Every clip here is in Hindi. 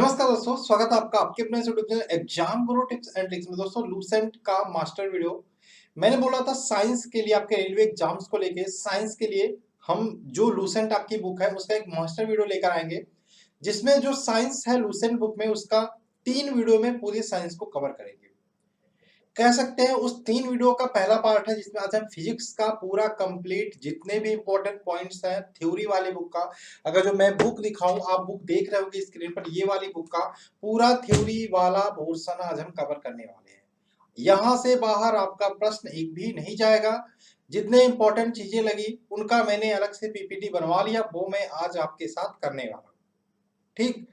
नमस्कार दोस्तों, स्वागत है आपका आपके अपने YouTube channel exam Guru tips and tricks में। दोस्तों, लूसेंट का मास्टर वीडियो मैंने बोला था साइंस के लिए, आपके रेलवे एग्जाम्स को लेके साइंस के लिए हम जो लूसेंट आपकी बुक है उसका एक मास्टर वीडियो लेकर आएंगे, जिसमें जो साइंस है लूसेंट बुक में उसका 3 वीडियो में पूरी साइंस को कवर करेंगे। कह सकते हैं उस 3 वीडियो का पहला पार्ट है जिसमें आज हम फिजिक्स का पूरा कंप्लीट जितने भी इंपॉर्टेंट पॉइंट्स हैं थ्योरी वाली बुक का, अगर जो मैं बुक दिखाऊं आप बुक देख रहे होंगे स्क्रीन पर, ये वाली बुक का पूरा थ्योरी वाला पोर्शन आज हम कवर करने वाले हैं। यहां से बाहर आपका प्रश्न एक भी नहीं जाएगा। जितने इंपॉर्टेंट चीजें लगी उनका मैंने अलग से पीपीटी बनवा लिया, वो मैं आज आपके साथ करने वाला हूं। ठीक,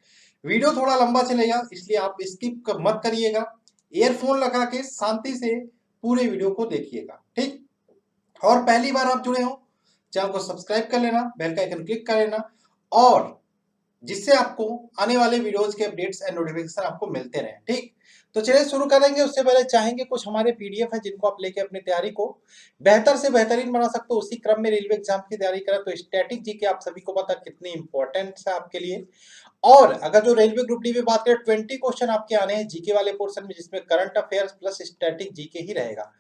वीडियो थोड़ा लंबा चलेगा इसलिए आप स्किप मत करिएगा। ईयरफोन लगा के शांति से पूरे वीडियो को देखिएगा। ठीक, और पहली बार आप जुड़े हो चैनल को सब्सक्राइब कर लेना, बेल का आइकन क्लिक कर लेना, और जिससे आपको आने वाले वीडियोस के अपडेट्स एंड नोटिफिकेशन आपको मिलते रहें। ठीक, तो चलिए शुरू करेंगे। उससे पहले चाहेंगे कुछ हमारे पीडीएफ है जिनको आप लेके अपनी तैयारी को बेहतर से बेहतरीन बना सकते हो। उसी क्रम में रेलवे एग्जाम की तैयारी करें तो स्टैटिक जीके आप सभी को पता कितनी इंपॉर्टेंट है आपके लिए। और अगर जो रेलवे ग्रुप डी में बात करें 20 क्वेश्चन आपके आने हैं जीके वाले पोर्शन में, जिसमें current affairs plus static GK ही रहेगा।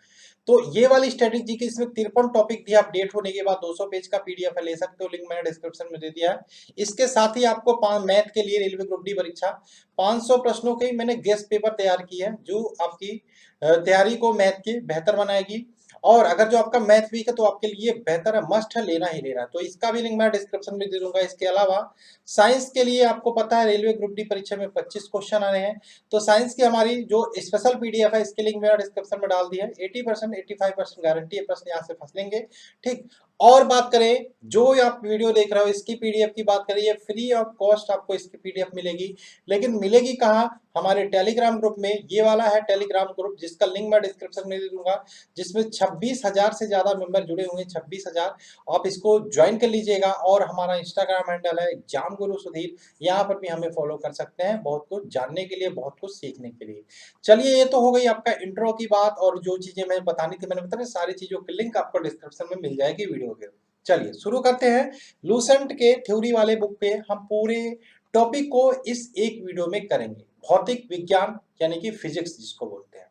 तो ये वाली स्टैटिक जीके इसमें 53 टॉपिक दिया, अपडेट होने के बाद 200 पेज का पीडीएफ है, ले सकते हो, लिंक मैंने डिस्क्रिप्शन में दे दिया है। इसके साथ ही आपको मैथ के लिए रेलवे ग्रुप डी परीक्षा 500 प्रश्नों के मैंने गेस्ट पेपर तैयार की है, जो आपकी तैयारी को मैथ की बेहतर बनाएगी। और अगर जो आपका मैथ वीक है तो आपके लिए बेहतर है, मस्ट है, लेना ही लेना। तो इसका भी लिंक मैं डिस्क्रिप्शन में दे दूंगा। इसके अलावा साइंस के लिए आपको पता है रेलवे ग्रुप डी परीक्षा में 25 क्वेश्चन आने हैं, तो साइंस की हमारी जो स्पेशल पीडीएफ है इसके लिंक मैंने डिस्क्रिप्शन में डाल दिया है। 80% 85% गारंटी है, प्रश्न यहाँ से फंसेंगे। ठीक, और बात करें जो आप वीडियो देख रहे हो इसकी पीडीएफ की बात करें, फ्री ऑफ कॉस्ट आपको इसकी पीडीएफ मिलेगी। लेकिन मिलेगी कहाँ? हमारे टेलीग्राम ग्रुप में। ये वाला है टेलीग्राम ग्रुप जिसका लिंक मैं डिस्क्रिप्शन में दे दूंगा, जिसमें 26,000 से ज्यादा मेंबर जुड़े हुए हैं, 26,000। आप इसको ज्वाइन कर लीजिएगा। और हमारा इंस्टाग्राम हैंडल है एग्जाम गुरु सुधीर, यहाँ पर भी हमें फॉलो कर सकते हैं, बहुत कुछ जानने के लिए, बहुत कुछ सीखने के लिए। चलिए, ये तो हो गई आपका इंट्रो की बात, और जो चीजें मैं बतानी थी मैंने बताया, सारी चीजों की लिंक आपको डिस्क्रिप्शन में मिल जाएगी वीडियो के। चलिए शुरू करते हैं। लूसेंट के थ्योरी वाले बुक पे हम पूरे टॉपिक को इस एक वीडियो में करेंगे। भौतिक विज्ञान यानी कि फिजिक्स जिसको बोलते हैं,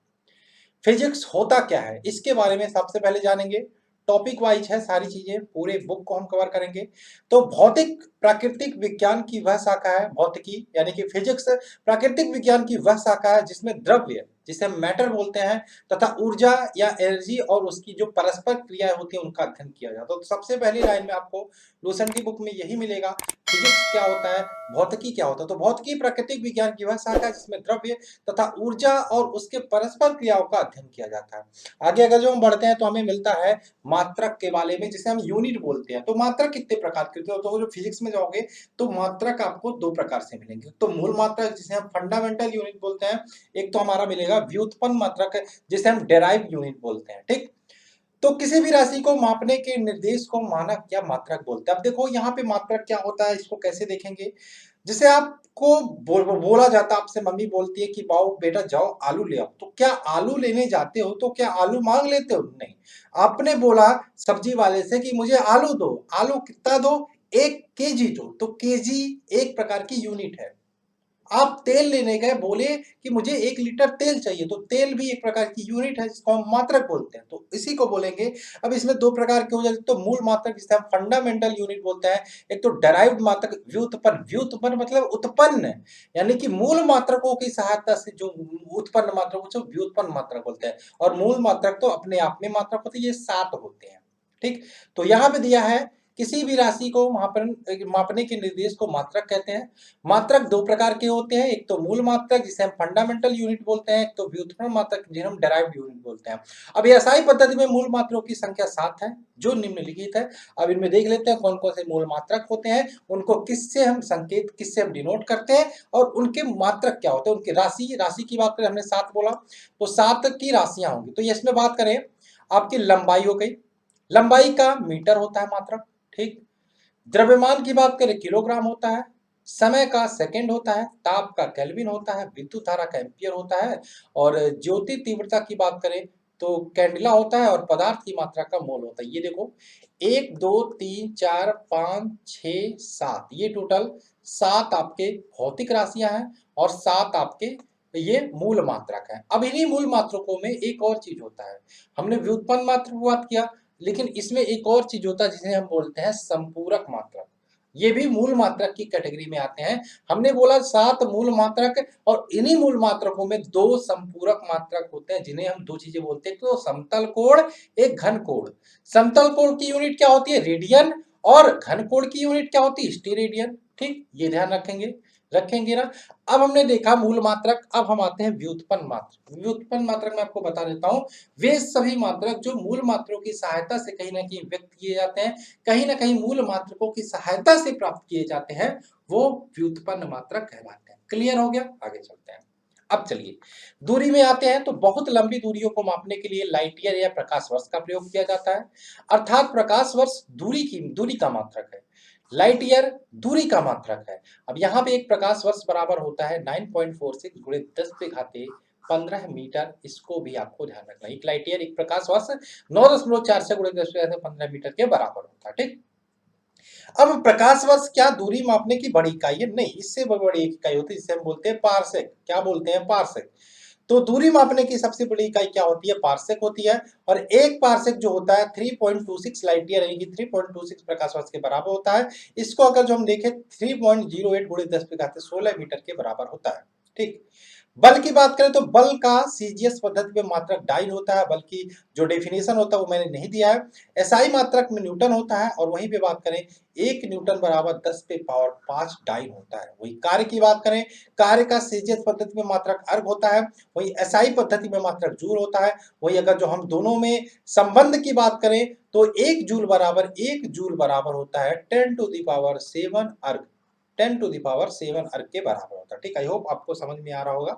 फिजिक्स होता क्या है इसके बारे में सबसे पहले जानेंगे। टॉपिक वाइज है सारी चीजें, पूरे बुक को हम कवर करेंगे। तो भौतिक प्राकृतिक विज्ञान की वह शाखा है, भौतिकी यानी कि फिजिक्स प्राकृतिक विज्ञान की वह शाखा है जिसमें द्रव्य जिसे हम मैटर बोलते हैं तथा ऊर्जा या एनर्जी और उसकी जो परस्पर क्रियाएं होती है उनका अध्ययन किया जाता है। तो सबसे पहली लाइन में आपको लूसेंट की बुक में यही मिलेगा, फिजिक्स क्या होता है, भौतिकी क्या होता है। तो भौतिकी प्राकृतिक विज्ञान की वह शाखा है जिसमें द्रव्य तथा ऊर्जा और उसके परस्पर क्रियाओं का अध्ययन किया जाता है। आगे अगर जो हम बढ़ते हैं तो हमें मिलता है मात्रक के बारे में, जिसे हम यूनिट बोलते हैं। तो मात्रक कितने प्रकार के होते हैं? तो जो फिजिक्स में जाओगे तो मात्रक आपको 2 प्रकार से मिलेंगे। तो मूल मात्रक जिसे हम फंडामेंटल यूनिट बोलते हैं, एक तो हमारा मिलेगा व्युत्पन्न मात्रक जिसे हम डेराइव्ड यूनिट बोलते हैं। ठीक, तो किसी भी राशि को मापने के निर्देश को मानक या मात्रक बोलते हैं। अब देखो यहाँ पे मात्रक क्या होता है, इसको कैसे देखेंगे। जैसे आपको बोला जाता है, आपसे मम्मी बोलती है कि बाओ बेटा जाओ आलू ले आओ, तो क्या आलू लेने जाते हो तो क्या आलू मांग लेते हो? नहीं। आपने बोला सब्जी वाले से कि मुझे आलू दो, आलू कितना दो? 1 केजी दो। तो केजी एक प्रकार की यूनिट है। आप तेल लेने गए, बोले कि मुझे 1 लीटर तेल चाहिए, तो तेल भी एक प्रकार की यूनिट है जिसको हम मात्रक बोलते हैं। तो इसी को बोलेंगे। अब इसमें 2 प्रकार के हो जाते हैं। तो मूल मात्रक जिसे हम फंडामेंटल यूनिट बोलते हैं, एक तो डेराइव्ड मात्रक, व्युत्पन्न। व्युत्पन्न मतलब उत्पन्न, यानी कि मूल मात्रकों की सहायता से जो उत्पन्न मात्रक को व्युत्पन्न मात्रक बोलते हैं। और मूल मात्रक तो अपने आप में मात्रक होते हैं, ये 7 होते हैं। ठीक, तो यहाँ पे दिया है किसी भी राशि को मापने के निर्देश को मात्रक कहते हैं। मात्रक 2 प्रकार के होते हैं, एक तो मूल मात्रक जिसे हम फंडामेंटल यूनिट बोलते हैं, एक तो व्युत्पन्न मात्रक जिसे हम डेराइव्ड यूनिट बोलते हैं। अब एसआई पद्धति में मूल मात्रों की संख्या 7 है जो निम्नलिखित है। अब इनमें देख लेते हैं कौन कौन से मूल मात्रक होते हैं, उनको किससे हम संकेत, किससे हम डिनोट करते हैं, और उनके मात्रक क्या होते हैं, उनकी राशि की बात करें, हमने 7 बोला, तो 7 की राशियां होंगी। तो इसमें बात करें, आपकी लंबाई हो गई, लंबाई का मीटर होता है मात्रक। ठीक, द्रव्यमान की बात करें किलोग्राम होता है, समय का सेकंड होता है, ताप का केल्विन होता है, विद्युत धारा का एम्पियर होता है, और ज्योति तीव्रता की बात करें तो कैंडिला होता है, और पदार्थ की मात्रा का मोल होता है। ये देखो 1 2 3 4 5 6 7, ये टोटल 7 आपके भौतिक राशियां हैं और 7 आपके ये मूल मात्रक है। अब इन्हीं मूल मात्रकों में एक और चीज होता है, हमने व्युत्पन्न मात्रक की बात किया, लेकिन इसमें एक और चीज होता है जिसे हम बोलते हैं संपूरक मात्रक। ये भी मूल मात्रक की कैटेगरी में आते हैं। हमने बोला 7 मूल मात्रक और इन्हीं मूल मात्रकों में 2 संपूरक मात्रक होते हैं जिन्हें हम 2 चीजें बोलते हैं, तो समतल कोण, एक घन कोण। समतल कोण की यूनिट क्या होती है? रेडियन, और घन कोण की यूनिट क्या होती है? स्टेरेडियन। ठीक, ये ध्यान रखेंगे ना। अब हमने देखा मूल मात्रक, अब हम आते हैं व्युत्पन्न मात्रक। व्युत्पन्न मात्रक मैं आपको बता देता हूं, वे सभी मात्रक जो मूल मात्रों की सहायता से कहीं ना कहीं व्यक्त किए जाते हैं, कहीं ना कहीं मूल मात्रकों की सहायता से प्राप्त किए जाते हैं, वो व्युत्पन्न मात्रक कहलाते हैं। क्लियर हो गया? आगे चलते हैं। अब चलिए दूरी में आते हैं, तो बहुत लंबी दूरियों को मापने के लिए लाइट ईयर या प्रकाश वर्ष का प्रयोग किया जाता है। अर्थात प्रकाश वर्ष दूरी का मात्रक है, लाइट ईयर दूरी का मात्रक है। अब यहाँ पे एक प्रकाश वर्ष बराबर होता है 9.46 गुणे 10 पे घाते 15 मीटर। इसको भी आपको ध्यान रखना, एक लाइट ईयर, एक प्रकाश वर्ष 9.46 गुणे 10 पे घाते 15 मीटर के बराबर होता है। ठीक, अब प्रकाश वर्ष क्या दूरी मापने की बड़ी इकाई है? नहीं, इससे बड़ी एक इकाई होती है जिसे हम बोलते हैं पारसेक। क्या बोलते हैं? पारसेक। तो दूरी मापने की सबसे बड़ी इकाई क्या होती है? पारसेक होती है। और एक पारसेक जो होता है 3.26 लाइट ईयर यानी कि 3.26 प्रकाश वर्ष के बराबर होता है। इसको अगर जो हम देखें 3.08 गुणे 10 पे घाते 16 मीटर के बराबर होता है। ठीक, बल की बात करें तो बल का सीजीएस पद्धति में मात्रक डाइन होता है, बल की जो डेफिनेशन होता है वो मैंने नहीं दिया है। एसआई मात्रक में न्यूटन होता है, और वहीं पे बात करें 1 न्यूटन बराबर 10 पे पावर 5 डाइन होता है। वही कार्य की बात करें, कार्य का सीजीएस पद्धति में मात्रक अर्ग होता है, वही एसआई पद्धति में मात्रक जूल होता है। वही अगर जो हम दोनों में संबंध की बात करें तो 1 जूल बराबर होता है 10⁻7 अर्ग, 10⁻7 अर्ग के बराबर होता है। ठीक, आई होप आपको समझ में आ रहा होगा।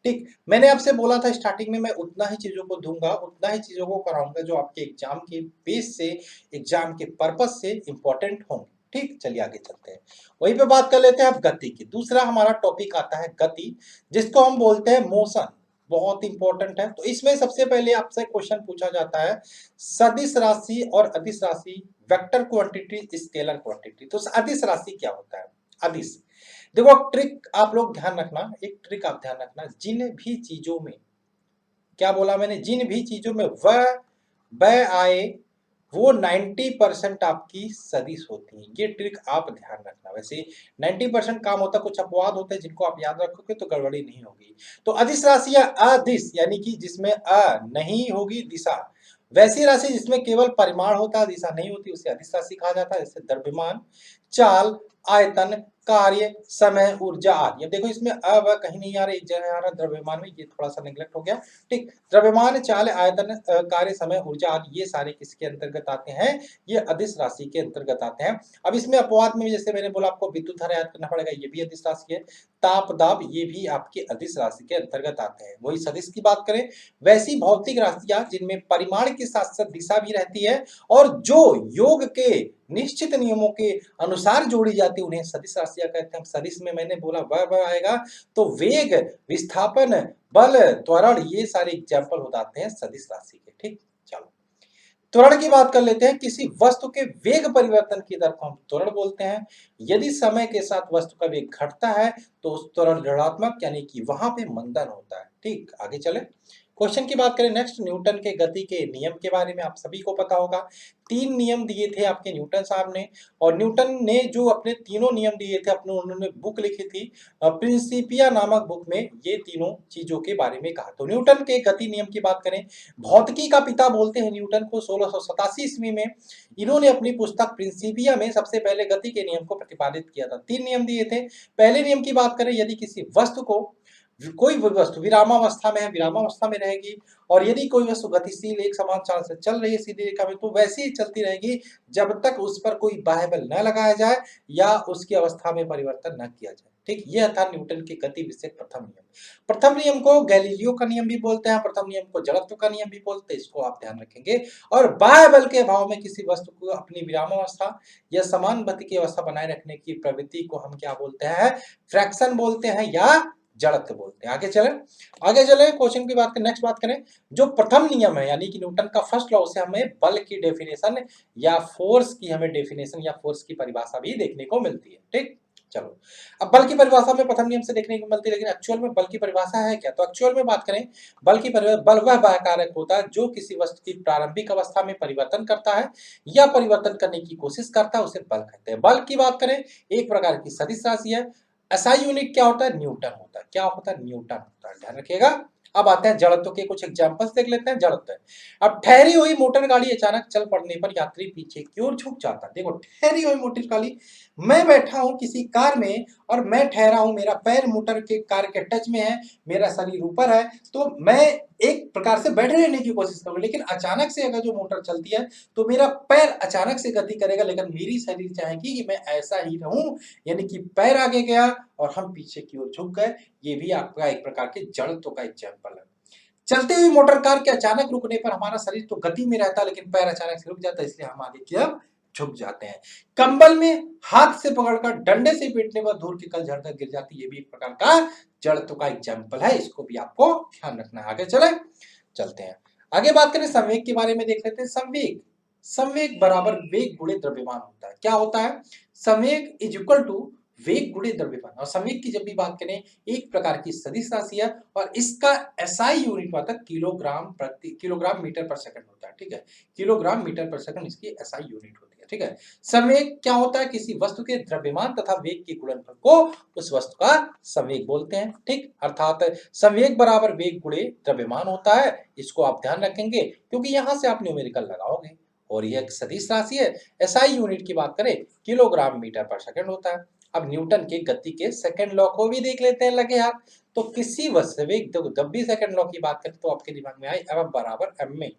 ठीक, मैंने आपसे बोला था स्टार्टिंग में मैं उतना ही चीजों को दूंगा, उतना ही चीजों को कराऊंगा जो आपके एग्जाम के बेस से, एग्जाम के पर्पज से इंपॉर्टेंट होंगे। ठीक, चलिए आगे चलते हैं। वहीं पे बात कर लेते हैं अब गति की। दूसरा हमारा टॉपिक आता है गति, जिसको हम बोलते हैं मोशन। बहुत इंपॉर्टेंट है। तो इसमें सबसे पहले आपसे क्वेश्चन पूछा जाता है, सदिश राशि और अदिश राशि, वेक्टर क्वांटिटी, स्केलर क्वांटिटी। तो अदिश राशि क्या होता है? अदिश, देखो ट्रिक आप लोग ध्यान रखना, एक ट्रिक आप ध्यान रखना, जिन भी चीजों में, क्या बोला मैंने? जिन भी चीजों में व आए वो 90% आपकी सदिश होती है। ये ट्रिक आप ध्यान रखना। वैसे 90% काम होता है, कुछ अपवाद होते हैं जिनको आप याद रखोगे तो गड़बड़ी नहीं होगी। तो अदिश राशि या अदिश यानी कि जिसमें अ नहीं होगी दिशा, वैसी राशि जिसमें केवल परिमाण होता है दिशा नहीं होती, उसे अदिश राशि कहा जाता है। जैसे द्रव्यमान, चाल, आयतन, कार्य, समय, ऊर्जा आदि। अब देखो इसमें अ व कहीं नहीं आ रहा, एक जगह आ रहा द्रव्यमान में, ये थोड़ा सा नेग्लेक्ट हो गया। ठीक, द्रव्यमान, चाल, आयतन, कार्य, समय, ऊर्जा आदि ये सारे किसके अंतर्गत आते हैं? ये अदिश राशि के अंतर्गत आते हैं। अब इसमें अपवाद में जैसे मैंने बोला आपको विद्युत धारा याद करना पड़ेगा, ये भी अदिश राशि है। ताप, दाब, ये भी आपके अदिश राशि के अंतर्गत आते हैं। वही सदिश की बात करें, वैसी भौतिक राशियां जिनमें परिमाण के साथ साथ दिशा भी रहती है और जो योग के निश्चित नियमों के अनुसार जोड़ी जाती है, उन्हें सदिश राशियां कहते हैं। सदिश में मैंने बोला व आएगा, तो वेग, विस्थापन, बल, त्वरण, ये सारे एग्जाम्पल हो जाते हैं सदिश राशि के। ठीक, चलो त्वरण की बात कर लेते हैं। किसी वस्तु के वेग परिवर्तन की दर को हम त्वरण बोलते हैं। यदि समय के साथ वस्तु का वेग घटता है तो उस त्वरण ऋणात्मक यानी कि वहां पे मंदन होता है। ठीक, आगे चले क्वेश्चन की बात करें नेक्स्ट, न्यूटन के गति के नियम के बारे में आप सभी को पता होगा। 3 नियम दिए थे आपके न्यूटन साहब ने, और न्यूटन ने जो अपने तीनों नियम दिए थे अपने, उन्होंने बुक लिखी थी प्रिंसिपिया नामक बुक में ये तीनों चीजों के बारे में कहा। तो न्यूटन के गति नियम की बात करें, भौतिकी का पिता बोलते हैं न्यूटन को। 1687 ईस्वी में इन्होंने अपनी पुस्तक प्रिंसिपिया में सबसे पहले गति के नियम को प्रतिपादित किया था। 3 नियम दिए थे। पहले नियम की बात करें, यदि किसी वस्तु को, कोई भी वस्तु विरामावस्था में है, विरामावस्था में रहेगी, और यदि कोई वस्तु गतिशील एक समान चाल से चल रही है सीधी रेखा में, तो वैसे ही चलती रहेगी जब तक उस पर कोई बाह्य बल न लगाया जाए या उसकी अवस्था में परिवर्तन न किया जाए। ठीक, यह था न्यूटन के गति विषयक प्रथम नियम। प्रथम नियम को गैलीलियो का नियम भी बोलते हैं, प्रथम नियम को जड़त्व का नियम भी बोलते हैं, इसको आप ध्यान रखेंगे। और बाह्य बल के अभाव में किसी वस्तु को अपनी विरामावस्था या समान गति की अवस्था बनाए रखने की प्रवृत्ति को हम क्या बोलते हैं? फ्रैक्शन बोलते हैं या जड़त्व बोलते हैं। आगे चले क्वेश्चन की बात करें, नेक्स्ट बात करें, जो प्रथम नियम है यानी कि न्यूटन का फर्स्ट लॉ, उसे हमें बल की डेफिनेशन या फोर्स की हमें डेफिनेशन या फोर्स की परिभाषा भी देखने को मिलती है। ठीक, चलो, अब बल की परिभाषा में प्रथम नियम से देखने को मिलती है, लेकिन एक्चुअल में बल की परिभाषा है क्या? तो एक्चुअल में बात करें, बल वह बाह्य कारक होता है जो किसी वस्तु की प्रारंभिक अवस्था में परिवर्तन करता है या परिवर्तन करने की कोशिश करता है, उसे बल कहते हैं। बल की बात करें, एक प्रकार की सदिश राशि है। एसआई यूनिट क्या होता है? न्यूटन होता है। क्या होता है? न्यूटन होता है, ध्यान रखिएगा। अब आते हैं जड़त्व के कुछ एग्जांपल्स देख लेते हैं। जड़त्व, अब ठहरी हुई मोटर गाड़ी अचानक चल पड़ने पर यात्री पीछे की ओर झुक जाता है। देखो, ठहरी हुई मोटर गाड़ी, मैं बैठा हूं किसी कार में और मैं ठहरा हूं, मेरा पैर मोटर के कार के टच में है, मेरा शरीर ऊपर है, तो मैं एक प्रकार से बैठे रहने की कोशिश करूंगा, लेकिन अचानक से अगर जो मोटर चलती है तो मेरा पैर अचानक से गति करेगा, लेकिन मेरी शरीर चाहेगी कि मैं ऐसा ही रहूं, यानी कि पैर आगे गया और हम पीछे की ओर झुक गए। ये भी आपका एक प्रकार के जड़त्व का एग्जाम्पल है। चलती हुई मोटर कार के अचानक रुकने पर हमारा शरीर तो गति में रहता है, लेकिन पैर अचानक से रुक जाता है, इसलिए हम आगे की ओर झुक जाते हैं। कंबल में हाथ से पकड़कर डंडे से पीटने पर धूल की कल झड़कर गिर जाती है, ये भी एक प्रकार का जड़त्व का एग्जाम्पल है, इसको भी आपको ध्यान रखना है। आगे चलते हैं। आगे बात करें संवेग के बारे में, देख लेते हैं। संवेग, संवेग बराबर वेग गुणे द्रव्यमान होता है। क्या होता है? संवेग इज इक्वल टू वेग गुणे द्रव्यमान। और संवेग की जब भी बात करें, एक प्रकार की सदिश राशि है और इसका एसआई यूनिट होता है किलोग्राम मीटर पर सेकंड होता है। ठीक है, किलोग्राम मीटर पर सेकंड इसकी एसआई यूनिट होती है। ठीक है, संवेग क्या होता है? किसी वस्तु के द्रव्यमान तथा वेग के गुणनफल को उस वस्तु का संवेग बोलते हैं। ठीक, अर्थात संवेग बराबर वेग गुणे द्रव्यमान होता है। इसको आप ध्यान रखेंगे क्योंकि यहां से आप न्यूमेरिकल लगाओगे और यह एक सदिश राशि है। एसआई यूनिट की बात करें, किलोग्राम मीटर पर सेकंड होता है। अब न्यूटन के गति के सेकंड लॉ को भी देख लेते हैं लगे हाथ। तो किसी वस्तु वेग, जब भी सेकंड लॉ की बात करें तो आपके दिमाग में आए एफ बराबर एम में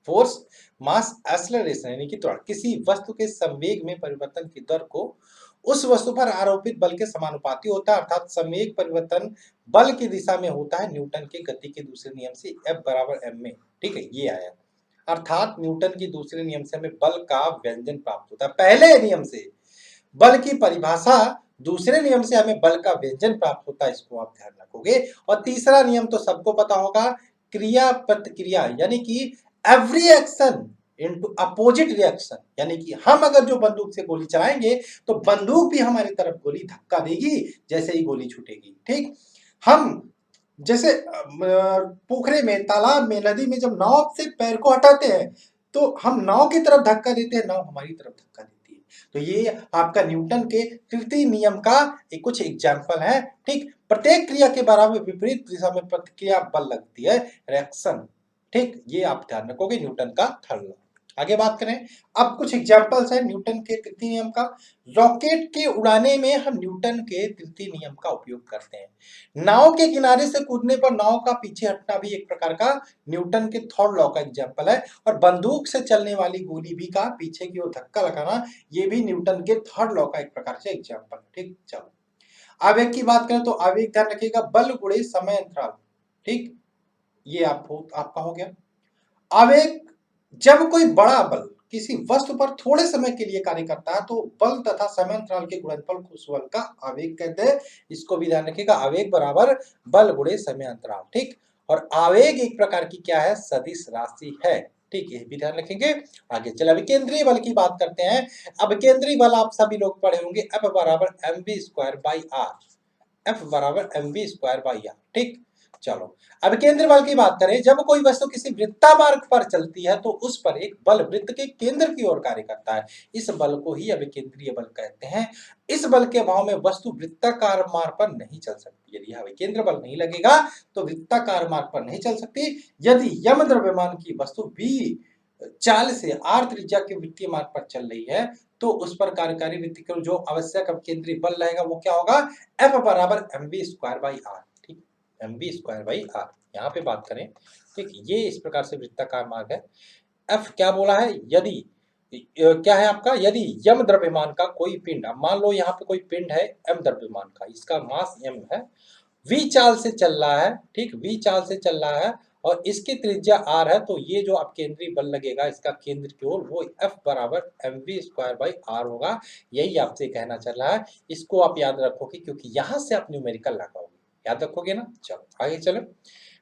फोर्स मास एक्सेलरेशन, यानी कि त्वरण। किसी वस्तु के संवेग में परिवर्तन की दर को उस वस्तु पर आरोपित बल के समानुपाती होता है, अर्थात संवेग परिवर्तन बल की दिशा में होता है न्यूटन के गति के दूसरे नियम से, एफ बराबर एम में। ठीक है, ये आया, अर्थात न्यूटन की दूसरे नियम से हमें बल का व्यंजन प्राप्त होता है। पहले नियम से बल की परिभाषा, दूसरे नियम से हमें बल का व्यंजन प्राप्त होता है, इसको आप ध्यान रखोगे। और तीसरा नियम तो सबको पता होगा, क्रिया प्रतिक्रिया, यानी कि every action into opposite reaction, यानी कि हम अगर जो बंदूक से गोली चलाएंगे तो बंदूक भी हमारी तरफ गोली धक्का देगी जैसे ही गोली छूटेगी। ठीक, हम जैसे पोखरे में, तालाब में, नदी में जब नाव से पैर को हटाते हैं तो हम नाव की तरफ धक्का देते हैं, नाव हमारी तरफ धक्का देती है। तो ये आपका न्यूटन के तृतीय नियम का एक कुछ एग्जाम्पल है। ठीक, प्रत्येक क्रिया के बराबर विपरीत दिशा में प्रतिक्रिया बल लगती है, रिएक्शन। ठीक, ये आप ध्यान रखोगे न्यूटन का थर्ड लॉ। आगे बात करें, अब कुछ एग्जाम्पल्स है न्यूटन के तृतीय नियम का। रॉकेट के उड़ाने में हम न्यूटन के तृतीय नियम का उपयोग करते हैं। नाव के किनारे से कूदने पर नाव का पीछे हटना भी एक प्रकार का न्यूटन के थर्ड लॉ का एग्जाम्पल है। और बंदूक से चलने वाली गोली भी का पीछे की ओर धक्का लगाना, ये भी न्यूटन के थर्ड लॉ का एक प्रकार से एग्जाम्पल है। ठीक, चलो आवेग की बात करें तो आवेग ध्यान रखिएगा, बल गुणे समय अंतराल। ठीक, ये आपका हो गया। आवेग, जब कोई बड़ा बल किसी वस्तु पर थोड़े समय के लिए कार्य करता है तो बल तथा समय अंतराल के गुणनफल को उस बल का आवेग कहते हैं। इसको भी ध्यान रखिएगा, आवेग बराबर बल गुणे समय अंतराल। ठीक, और आवेग एक प्रकार की क्या है? सदिश राशि है। ठीक, ये भी ध्यान रखेंगे। आगे चले, अभिकेंद्रीय बल की बात करते हैं। अभिकेंद्रीय बल आप सभी लोग पढ़े होंगे, एफ बराबर M V square by R, F बराबर M V square by R. ठीक, चलो अब केंद्र बल की बात करें, जब कोई वस्तु किसी वृत्तामार्ग पर चलती है तो उस पर एक बल वृत्त के केंद्र की ओर कार्य करता है, इस बल को ही अभिकेंद्रीय बल कहते हैं। इस बल के अभाव में वस्तु वृत्ताकार मार्ग पर नहीं चल सकती। यदि अभिकेंद्र बल नहीं लगेगा तो वृत्ताकार मार्ग पर नहीं चल सकती। यदि यम द्रव्यमान की वस्तु v चाल से r त्रिज्या के वृत्तीय मार्ग पर चल रही है तो उस पर कार्यकारी वृत्त का जो आवश्यक अभिकेंद्रीय बल रहेगा वो क्या होगा? F बराबर M V square by R. ठीक, M V square by R यहाँ पे बात करें। ठीक, ये इस प्रकार से वृत्ताकार मार्ग है। F क्या बोला है? यदि क्या है आपका? यदि यम द्रव्यमान का कोई पिंड, अब मान लो यहाँ पे कोई पिंड है m द्रव्यमान का, इसका मास m है, v चाल से चल रहा है। ठीक, v चाल से चल रहा है और इसकी त्रिज्या r है, तो ये जो आप केंद्रीय बल लगेगा इसका केंद्र की ओर, वो F बराबर M V square by R होगा। यही आपसे कहना चल रहा है, इसको आप याद रखोगे क्योंकि यहां से आप न्यूमेरिकल लगाओगे, याद रखोगे ना। चलो आगे चलो,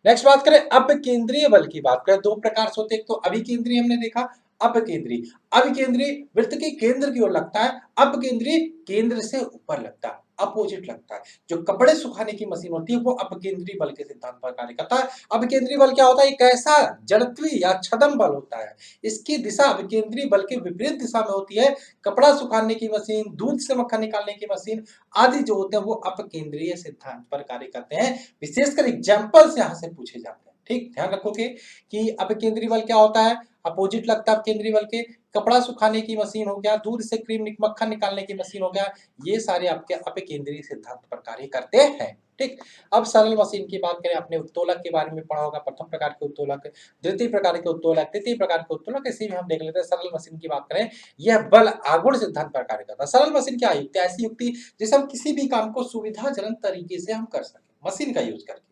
नेक्स्ट बात करें अब केंद्रीय बल की बात करें। दो प्रकार से होते हैं, एक तो अभिकेंद्रीय हमने देखा, अपकेंद्री। अविकेंद्री वृत्त के केंद्र की ओर लगता है, अपकेंद्री केंद्र से ऊपर लगता है, अपोजिट लगता है। जो कपड़े सुखाने की मशीन होती है वो अपकेंद्री बल के सिद्धांत पर कार्य करता है। अपकेंद्री बल क्या होता है? एक ऐसा जड़त्वीय या छदम बल होता है, इसकी दिशा अपकेंद्री बल के विपरीत दिशा में होती है। कपड़ा सुखाने की मशीन, दूध से मक्खन निकालने की मशीन आदि जो होते हैं वो अपकेंद्रीय सिद्धांत पर कार्य करते हैं। विशेषकर एग्जाम्पल्स यहाँ से पूछे जाते हैं। ठीक, ध्यान रखोगे कि अपकेंद्री बल क्या होता है? अपोजिट लगता है अपकेंद्री बल के। कपड़ा सुखाने की मशीन हो गया, दूध से क्रीम मक्खन निकालने की मशीन हो गया, ये सारे आपके अपकेंद्रीय सिद्धांत पर कार्य करते हैं। ठीक, अब सरल मशीन की बात करें, आपने उत्तोलक के बारे में पढ़ा होगा। प्रथम प्रकार के उत्तोलक, द्वितीय प्रकार के उत्तोलक, तृतीय प्रकार के उत्तोलक, इसी में हम देख लेते हैं। सरल मशीन की बात करें, यह बल आघूर्ण सिद्धांत पर कार्य करता है। सरल मशीन क्या युक्ति? ऐसी युक्ति जिससे हम किसी भी काम को सुविधाजनक तरीके से हम कर सकें मशीन का यूज करके।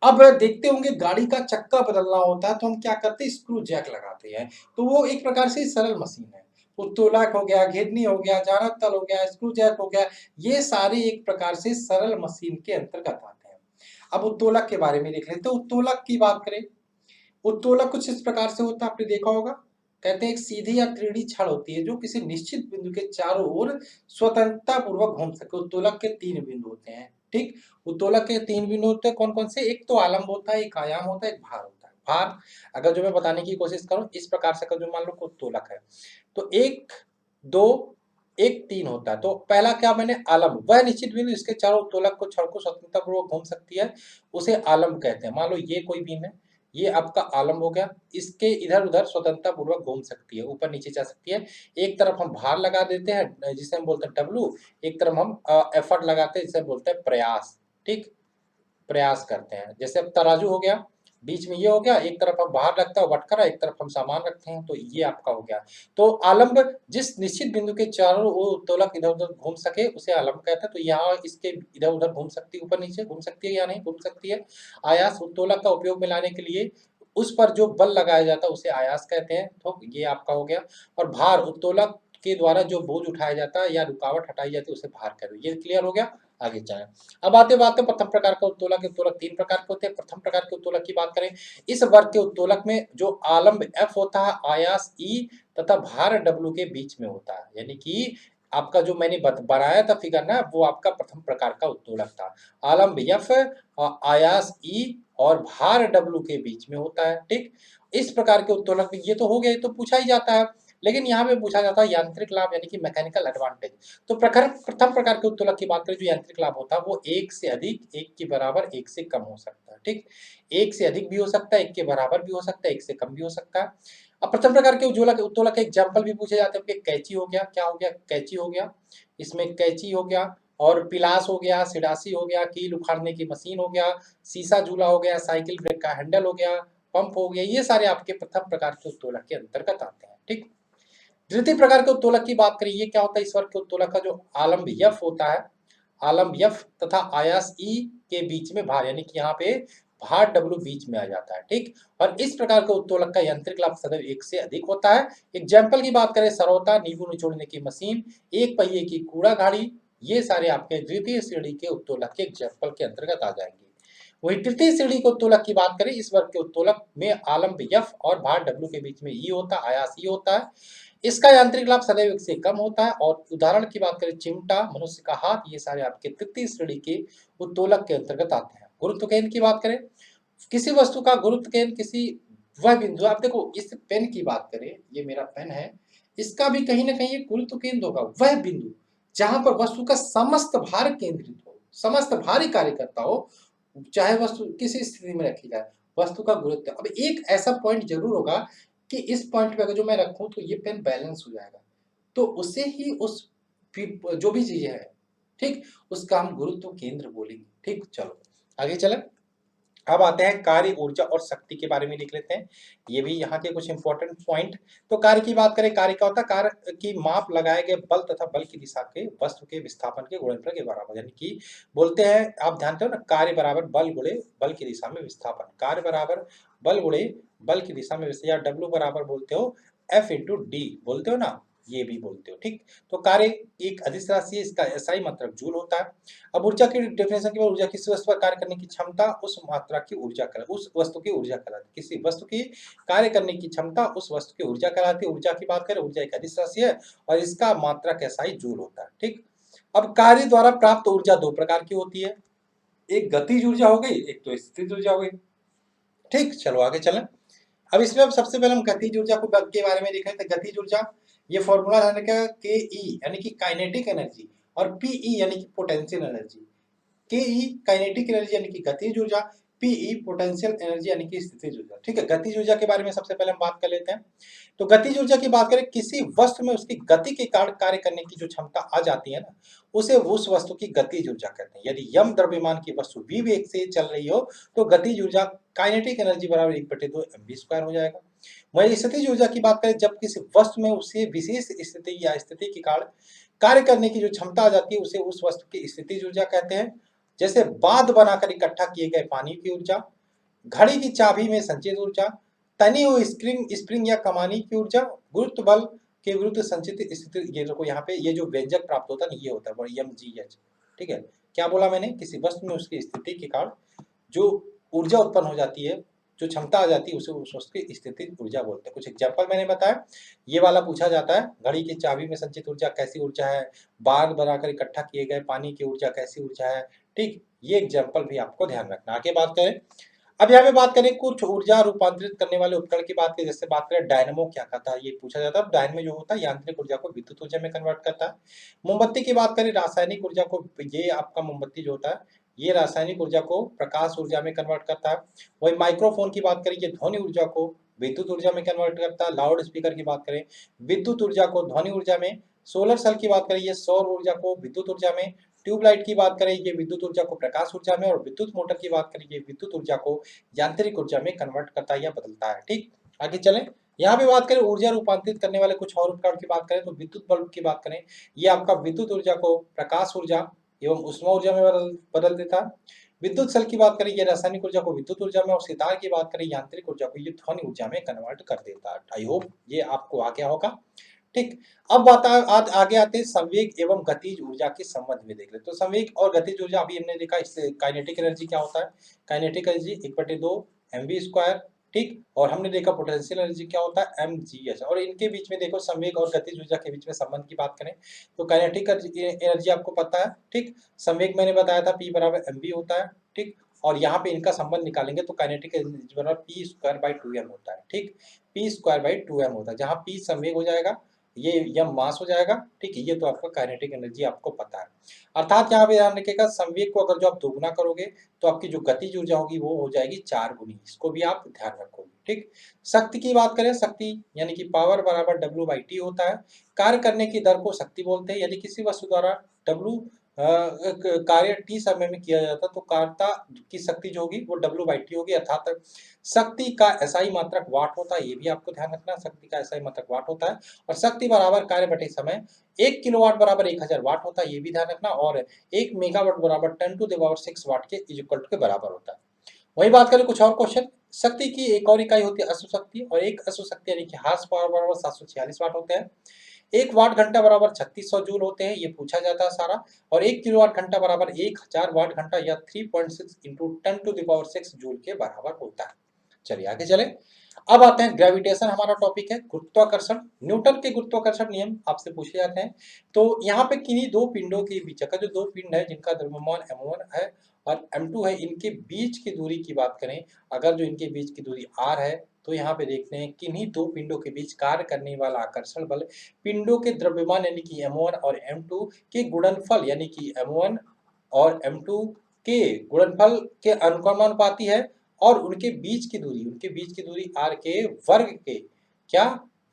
अब देखते होंगे गाड़ी का चक्का बदलना होता है तो हम क्या करते हैं? स्क्रू जैक लगाते हैं, तो वो एक प्रकार से सरल मशीन है। उत्तोलक हो गया, घेदनी हो गया, जानक तल हो गया, स्क्रू जैक हो गया, ये सारे एक प्रकार से सरल मशीन के अंतर्गत आते हैं। अब उत्तोलक के बारे में देख लेते हैं। उत्तोलक की बात करें, उत्तोलक कुछ इस प्रकार से होता है, आपने देखा होगा। कहते हैं एक सीधी या त्रिड़ी छड़ होती है जो किसी निश्चित बिंदु के चारों ओर स्वतंत्रता पूर्वक घूम सके। उत्तोलक के 3 बिंदु होते हैं। ठीक, उत्तोलक के 3 बिंदु होते हैं। कौन-कौन से? एक तो आलंब होता है, एक आयाम होता है, एक भार होता है। भार अगर जो मैं बताने की कोशिश करूँ इस प्रकार से, अगर जो मान लो कि उत्तोलक है तो 1, 2, 1, 3 होता है। तो पहला क्या मैंने? आलंब, वह निश्चित बिंदु जिसके चारों उत्तोलक को छड़ को स्वतंत्रता पूर्वक घूम सकती है, उसे आलंब कहते हैं। मान लो ये कोई बीम है, ये आपका आलंब हो गया, इसके इधर-उधर स्वतंत्रता पूर्वक घूम सकती है, ऊपर-नीचे जा सकती है। एक तरफ हम भार लगा देते हैं जिसे हम बोलते हैं डब्लू, एक तरफ हम एफर्ट लगाते हैं जिसे बोलते हैं प्रयास। ठीक, प्रयास करते हैं। जैसे अब तराजू हो गया, बीच में ये हो गया, एक तरफ हम भार रखते हैं वटखरा, एक तरफ हम सामान रखते हैं, तो ये आपका हो गया। तो आलंब जिस निश्चित बिंदु के चारों ओर उत्तोलक इधर-उधर घूम सके उसे आलंब कहते हैं। तो यहाँ इसके इधर-उधर घूम सकती है, ऊपर-नीचे घूम सकती है या नहीं घूम सकती है। आयास उत्तोलक का उपयोग में लाने के लिए उस पर जो बल लगाया जाता है उसे आयास कहते हैं। तो ये आपका हो गया। और भार उत्तोलक के द्वारा जो बोझ उठाया जाता है या रुकावट हटाई जाती है उसे भार कहते हैं। ये क्लियर हो गया? आगे चलें। अब आते बात है प्रथम प्रकार का उत्तोलक। उत्तोलक 3 प्रकार के होते हैं। प्रथम प्रकार के उत्तोलक की बात करें, इस वर्ग के उत्तोलक में जो आलंब F होता है, आयास E तथा भार W के बीच में होता है। यानी कि आपका जो मैंने बनाया था फिगर ना, वो आपका प्रथम प्रकार का उत्तोलक था। आलंब F, आयास E और भार W के बीच में होता है। ठीक, इस प्रकार के उत्तोलक में ये तो हो गया, ये तो पूछा ही जाता है। लेकिन यहाँ पे पूछा जाता है यांत्रिक लाभ यानी कि मैकेनिकल एडवांटेज। तो प्रथम प्रकार के उत्तोलक की बात करें, जो यांत्रिक लाभ होता है वो 1 से अधिक, 1 के बराबर, 1 से कम हो सकता है। ठीक, 1 से अधिक भी हो सकता है, 1 के बराबर भी हो सकता है, 1 से कम भी हो सकता है। अब प्रथम प्रकार के उत्तोलक के एग्जाम्पल भी पूछे जाते हैं। कैंची हो गया, क्या हो गया? कैंची हो गया, इसमें कैंची हो गया, और पिलास हो गया, सिडासी हो गया, कील उखाड़ने की मशीन हो गया, शीशा झूला हो गया, साइकिल ब्रेक का हैंडल हो गया, पंप हो गया, ये सारे आपके प्रथम प्रकार के उत्तोलक के अंतर्गत आते हैं। ठीक, द्वितीय प्रकार के उत्तोलक की बात करें, ये क्या होता है? इस वर्ग के उत्तोलक का जो आलंब F होता है, आलंब F तथा आयास E के बीच में भार, यानी कि यहाँ पे भार W बीच में आ जाता है। ठीक, और इस प्रकार के उत्तोलक का यांत्रिक लाभ सदैव 1 से अधिक होता है। एग्जाम्पल की बात करें, सरौता, नींबू निचोड़ने की मशीन, एक पहिए की कूड़ा गाड़ी, ये सारे आपके द्वितीय श्रेणी के उत्तोलक के एग्जाम्पल के अंतर्गत आ जाएंगे। वही तृतीय श्रेणी के उत्तोलक की बात करें, इस वर्ग के उत्तोलक में आलंब F और भार W के बीच में E होता है, आयास E होता है। इसका यांत्रिक लाभ सदैव 1 से कम होता है। और उदाहरण की बात करें, चिमटा, मनुष्य का हाथ, ये सारे आपके तृतीय श्रेणी के उत्तोलक के अंतर्गत आते हैं। गुरुत्व केंद्र की बात करें, किसी वस्तु का गुरुत्व केंद्र किसी वह बिंदु, आप देखो इस पेन की बात करें, ये मेरा पेन है, इसका भी कहीं ना कहीं एक गुरुत्व केंद्र होगा, वह बिंदु जहां पर वस्तु का समस्त भार केंद्रित हो, समस्त भार ही कार्य करता हो, चाहे वस्तु किसी स्थिति में रखी जाए, वस्तु का गुरुत्व। अब एक ऐसा पॉइंट जरूर होगा कि इस पॉइंट पे अगर जो मैं रखूं तो ये पेन बैलेंस हो जाएगा, तो उसे ही उस जो भी चीज है, ठीक, उसका हम गुरुत्व केंद्र बोलेंगे। ठीक, चलो आगे चलें। अब आते हैं कार्य, ऊर्जा और शक्ति के बारे में लिख लेते हैं। ये भी यहाँ के कुछ इंपॉर्टेंट पॉइंट। तो कार्य की बात करें, कार्य क्या होता है? कार्य की माप लगाए गए बल तथा बल की दिशा के वस्तु के विस्थापन के गुणनफल के बराबर, यानी कि बोलते हैं, आप ध्यान दो ना, कार्य बराबर बल गुणे बल की दिशा में विस्थापन, कार्य बराबर बल गुणे बल की दिशा में, या W बराबर बोलते हो F इंटू डी बोलते हो ना, ये भी बोलते हो, ठीक। तो कार्य एक अदिश राशि है, इसका एसआई मात्रक जूल होता है। अब ऊर्जा की डेफिनेशन की बात, ऊर्जा किसी वस्तु पर कार्य करने की क्षमता उस मात्रा की ऊर्जा उस वस्तु की ऊर्जा कहलाती है। किसी वस्तु की कार्य करने की क्षमता उस वस्तु की ऊर्जा कहलाती है। ऊर्जा की बात करें, ऊर्जा एक अदिश राशि है और इसका मात्रक एसआई जूल होता है, ठीक। अब कार्य द्वारा प्राप्त ऊर्जा दो प्रकार की होती है, एक गतिज ऊर्जा हो गई, एक तो स्थितिज ऊर्जा हो गई, ठीक। चलो आगे चलें। अब इसमें अब सबसे पहले हम गतिज ऊर्जा के बारे में देख रहे थे। गतिज ऊर्जा, ये फॉर्मूला ध्यान रखिएगा, के ई यानी कि काइनेटिक एनर्जी और पीई यानी कि पोटेंशियल एनर्जी। के ई काइनेटिक एनर्जी यानी कि गतिज ऊर्जा, पीई पोटेंशियल एनर्जी यानी कि स्थितिज ऊर्जा, ठीक है। गतिज ऊर्जा के बारे में सबसे पहले हम बात कर लेते हैं। तो गतिज ऊर्जा की बात करें, किसी वस्तु में उसकी गति के कारण कार्य करने की जो क्षमता आ जाती है ना, उसे उस वस्तु की गतिज ऊर्जा कहते हैं। यदि यम द्रव्यमान की वस्तु v वेग से चल रही हो तो गतिज ऊर्जा काइनेटिक एनर्जी बराबर 1/2 mv² हो जाएगा। वही स्थितिज ऊर्जा की बात करें, जब किसी वस्तु में उसे विशेष स्थिति या स्थिति के कारण कार्य करने की जो क्षमता आ जाती है, उसे उस वस्तु की स्थितिज ऊर्जा कहते हैं। जैसे बांध बनाकर इकट्ठा किए गए पानी की ऊर्जा, घड़ी की चाबी में संचित ऊर्जा, तनी हुई स्प्रिंग या कमानी की ऊर्जा, गुरुत्व बल के विरुद्ध संचित स्थिति। ये देखो यहाँ पे ये जो व्यंजक प्राप्त होता है ना, ये होता है MgH, ठीक है। क्या बोला मैंने, किसी वस्तु में उसकी स्थिति के कारण जो ऊर्जा उत्पन्न हो जाती है, जो क्षमता आ जाती है, उसे उस वस्तु की स्थिति ऊर्जा बोलते हैं। कुछ एग्जाम्पल मैंने बताया, ये वाला पूछा जाता है, घड़ी की चाबी में संचित ऊर्जा कैसी ऊर्जा है, बांध बनाकर इकट्ठा किए गए पानी की ऊर्जा कैसी ऊर्जा है, ठीक। ये एग्जाम्पल भी आपको ध्यान रखना। आगे बात करें, अब यहाँ पे बात करें कुछ ऊर्जा रूपांतरित करने वाले उपकरण की बात करें। जैसे बात करें डायनमो क्या कहता है, ये पूछा जाता है। डायनमो जो होता है यांत्रिक ऊर्जा को विद्युत ऊर्जा में कन्वर्ट करता है। मोमबत्ती की बात करें, रासायनिक ऊर्जा को, ये आपका मोमबत्ती जो होता है, ये रासायनिक ऊर्जा को प्रकाश ऊर्जा में कन्वर्ट करता है। वही माइक्रोफोन की बात करें, ये ध्वनि ऊर्जा को विद्युत ऊर्जा में कन्वर्ट करता है। लाउड स्पीकर की बात करें, विद्युत ऊर्जा को ध्वनि ऊर्जा में। सोलर सेल की बात करें, ये सौर ऊर्जा को विद्युत ऊर्जा में। ट्यूबलाइट की बात करें, ये विद्युत ऊर्जा को प्रकाश ऊर्जा में। और विद्युत मोटर की बात करें, ये विद्युत ऊर्जा को यांत्रिक ऊर्जा में कन्वर्ट करता है या बदलता है, ठीक। आगे चलें, यहाँ पे बात करें ऊर्जा रूपांतरित करने वाले कुछ और उपकरण की बात करें, तो विद्युत बल्ब की बात करें, ये आपका विद्युत ऊर्जा को प्रकाश ऊर्जा एवं ऊष्मा ऊर्जा में बदल देता है। विद्युत सेल की बात करें, ये रासायनिक ऊर्जा को विद्युत ऊर्जा में। और सितार की बात करें, यांत्रिक ऊर्जा को ये ध्वनि ऊर्जा में कन्वर्ट कर देता है। आई होप ये आपको आ गया होगा, ठीक। अब बात आगे आते हैं संवेग एवं गतिज ऊर्जा के संबंध में देख ले। तो संवेग और गतिज ऊर्जा अभी हमने देखा, इससे काइनेटिक एनर्जी क्या होता है, काइनेटिक एनर्जी 1/2 mv², ठीक। और हमने देखा पोटेंशियल एनर्जी क्या होता है, mgh। और इनके बीच में देखो संवेग और गतिज ऊर्जा के बीच में संबंध की बात करें, तो काइनेटिक एनर्जी आपको पता है, ठीक। संवेग मैंने बताया था p बराबर mv होता है, ठीक। और यहाँ पे इनका संबंध निकालेंगे तो काइनेटिक एनर्जी बराबर p²/2m होता है, ठीक। p²/2m होता है, जहाँ p संवेग हो जाएगा, ये यम मास हो जाएगा, ठीक है। ये तो आपका काइनेटिक एनर्जी आपको पता है। अर्थात यहाँ पे ध्यान रखिएगा, संवेग को अगर जो आप दोगुना करोगे तो आपकी जो गतिज ऊर्जा होगी वो हो जाएगी 4 गुनी। इसको भी आप ध्यान रखोगे, ठीक। शक्ति की बात करें, शक्ति यानी कि पावर बराबर W/T होता है। कार्य करने की दर को शक्ति बोलते हैं। यदि किसी वस्तु द्वारा W कार्य T समय में किया जाता है तो कार्यता की शक्ति जो होगी वो W/T होगी। अर्थात शक्ति का एसआई मात्रक वाट होता है, ये भी आपको ध्यान रखना, शक्ति का एसआई मात्रक वाट होता है। और शक्ति बराबर कार्य बटे समय, 1 किलोवाट बराबर 1000 वाट होता है, ये भी ध्यान रखना। और 1 मेगावाट बराबर 10⁻⁶ वाट के इक्वल टू के बराबर होता है। वही बात करें कुछ और क्वेश्चन, शक्ति की एक और इकाई होती है अश्व शक्ति, और एक अश्व शक्ति यानी कि हार्स पावर बराबर 746 वाट होते हैं। 1 वाट घंटा बराबर 3600 जूल होते हैं, ये पूछा जाता है सारा। और 1 किलोवाट घंटा बराबर 1000 वाट घंटा या 3.6 × 10⁻⁶ जूल के बराबर होता है। चलिए आगे चलें। अब आते हैं ग्रेविटेशन, हमारा टॉपिक है गुरुत्वाकर्षण। न्यूटन के गुरुत्वाकर्षण नियम आपसे पूछे जाते हैं। तो यहाँ पे किन्हीं दो पिंडों के बीच का जो दो पिंड है जिनका द्रव्यमान m1 है और m2 है, इनके बीच की दूरी की बात करें, अगर जो इनके बीच की दूरी r है, तो यहाँ पे देखते हैं किन्हीं दो पिंडों के बीच कार्य करने वाला आकर्षण बल पिंडों के द्रव्यमान यानी कि m1 और m2 के गुणनफल यानी कि m1 और m2 के गुणनफल के अनुक्रमानुपाती है। और उनके बीच की दूरी r के वर्ग के क्या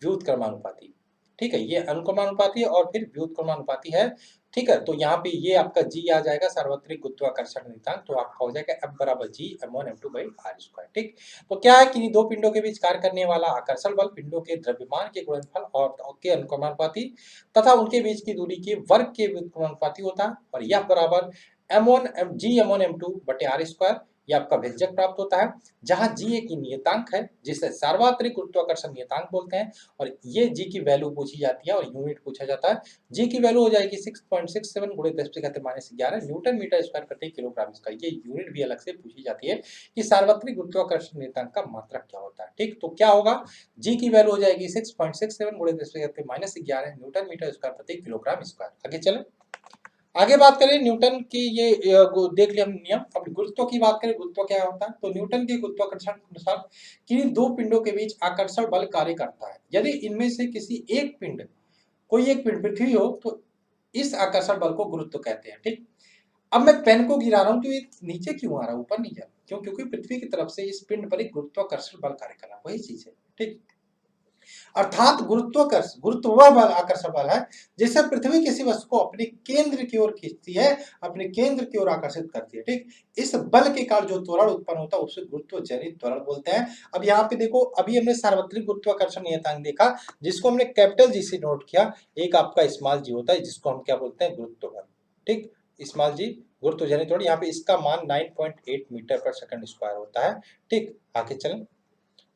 व्युत्क्रमानुपाती, ठीक है। ये अनुक्रमानुपाती है और फिर व्युत्क्रमानुपाती है, ठीक है। तो यहाँ पे ये आपका g आ जाएगा सार्वत्रिक गुरुत्वाकर्षण नियतांक, तो आपका हो जाएगा F बराबर g m1 m2/r², ठीक। तो क्या है कि दो पिंडों के बीच कार्य करने वाला आकर्षण बल पिंडों के द्रव्यमान के गुणनफल और के अनुक्रमानुपाती तथा उनके बीच की दूरी के वर्ग के व्युत्क्रमानुपाती होता है। और यह बराबर g m1 m2/r², ये आपका व्यंजक प्राप्त होता है, जहां जी एक नियतांक है जिसे सार्वत्रिक गुरुत्वाकर्षण नियतांक बोलते हैं, और ये जी की वैल्यू पूछी जाती है और यूनिट पूछा जाता है। जी की वैल्यू हो जाएगी 6.67 गुणे 10⁻⁻11 न्यूटन मीटर स्क्वायर प्रति किलोग्राम स्क्वायर। ये यूनिट भी अलग से पूछी जाती है कि सार्वत्रिक गुरुत्वाकर्षण नियतांक का मात्रक क्या होता है। ठीक, तो क्या होगा, जी की वैल्यू हो जाएगी 6.67 गुणे 10⁻11 न्यूटन मीटर स्क्वायर प्रति किलोग्राम स्क्वायर। आगे चलें, आगे बात करें न्यूटन की, ये देख लिया हमने नियम। अब गुरुत्व की बात करें, गुरुत्व क्या होता है, तो न्यूटन के गुरुत्वाकर्षण के अनुसार किन्हीं दो पिंडों के बीच आकर्षण बल कार्य करता है। यदि इनमें से किसी एक पिंड, कोई एक पिंड पृथ्वी हो, तो इस आकर्षण बल को गुरुत्व कहते हैं। ठीक, अब मैं पेन को गिरा रहा हूं तो ये नीचे क्यों आ रहा है, ऊपर नहीं जा रहा, क्यों, क्योंकि पृथ्वी की तरफ से इस पिंड पर एक गुरुत्वाकर्षण बल कार्य कर रहा है, वही चीज है। ठीक, अर्थात गुरुत्वाकर्षण, गुरुत्व वह बल, आकर्षण बल है जिससे पृथ्वी किसी वस्तु को अपने केंद्र की ओर खींचती है, अपने केंद्र की ओर आकर्षित करती है। ठीक, इस बल के कारण जो त्वरण उत्पन्न होता है उसे गुरुत्व जनित त्वरण बोलते हैं। अब यहाँ पे देखो, अभी हमने सार्वत्रिक गुरुत्वाकर्षण नियतांक देखा जिसको हमने कैपिटल जी से नोट किया, एक आपका स्मॉल जी होता है जिसको हम क्या बोलते हैं, गुरुत्व बल। ठीक, स्मॉल जी गुरुत्व जनित त्वरण, यहाँ पे इसका मान 9.8 मीटर पर सेकंड स्क्वायर होता है। ठीक, आगे चलें,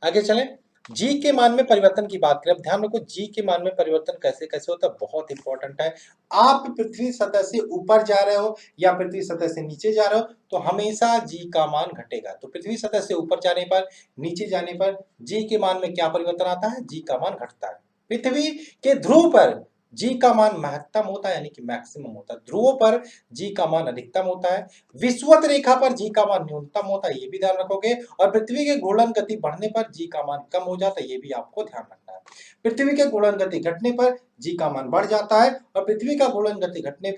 आगे चलें, जी के मान में परिवर्तन की बात करें। अब ध्यान रखो, जी के मान में परिवर्तन कैसे कैसे होता है, बहुत इंपॉर्टेंट है। आप पृथ्वी सतह से ऊपर जा रहे हो या पृथ्वी सतह से नीचे जा रहे हो तो हमेशा जी का मान घटेगा। तो पृथ्वी सतह से ऊपर जाने पर, नीचे जाने पर जी के मान में क्या परिवर्तन आता है, जी का मान घटता है। पृथ्वी के ध्रुव पर जी का मान महत्तम होता है, यानी कि मैक्सिमम होता है। ध्रुवों पर जी का मान अधिकतम होता है। विषुवत रेखा पर जी का मान न्यूनतम होता है, ये भी ध्यान रखोगे। और पृथ्वी के घूर्णन गति बढ़ने पर जी का मान कम हो जाता है, ये भी आपको ध्यान रखना है। पृथ्वी के घूर्णन गति घटने पर जी का मान बढ़ जाता है, और पृथ्वी का घूर्णन गति घटने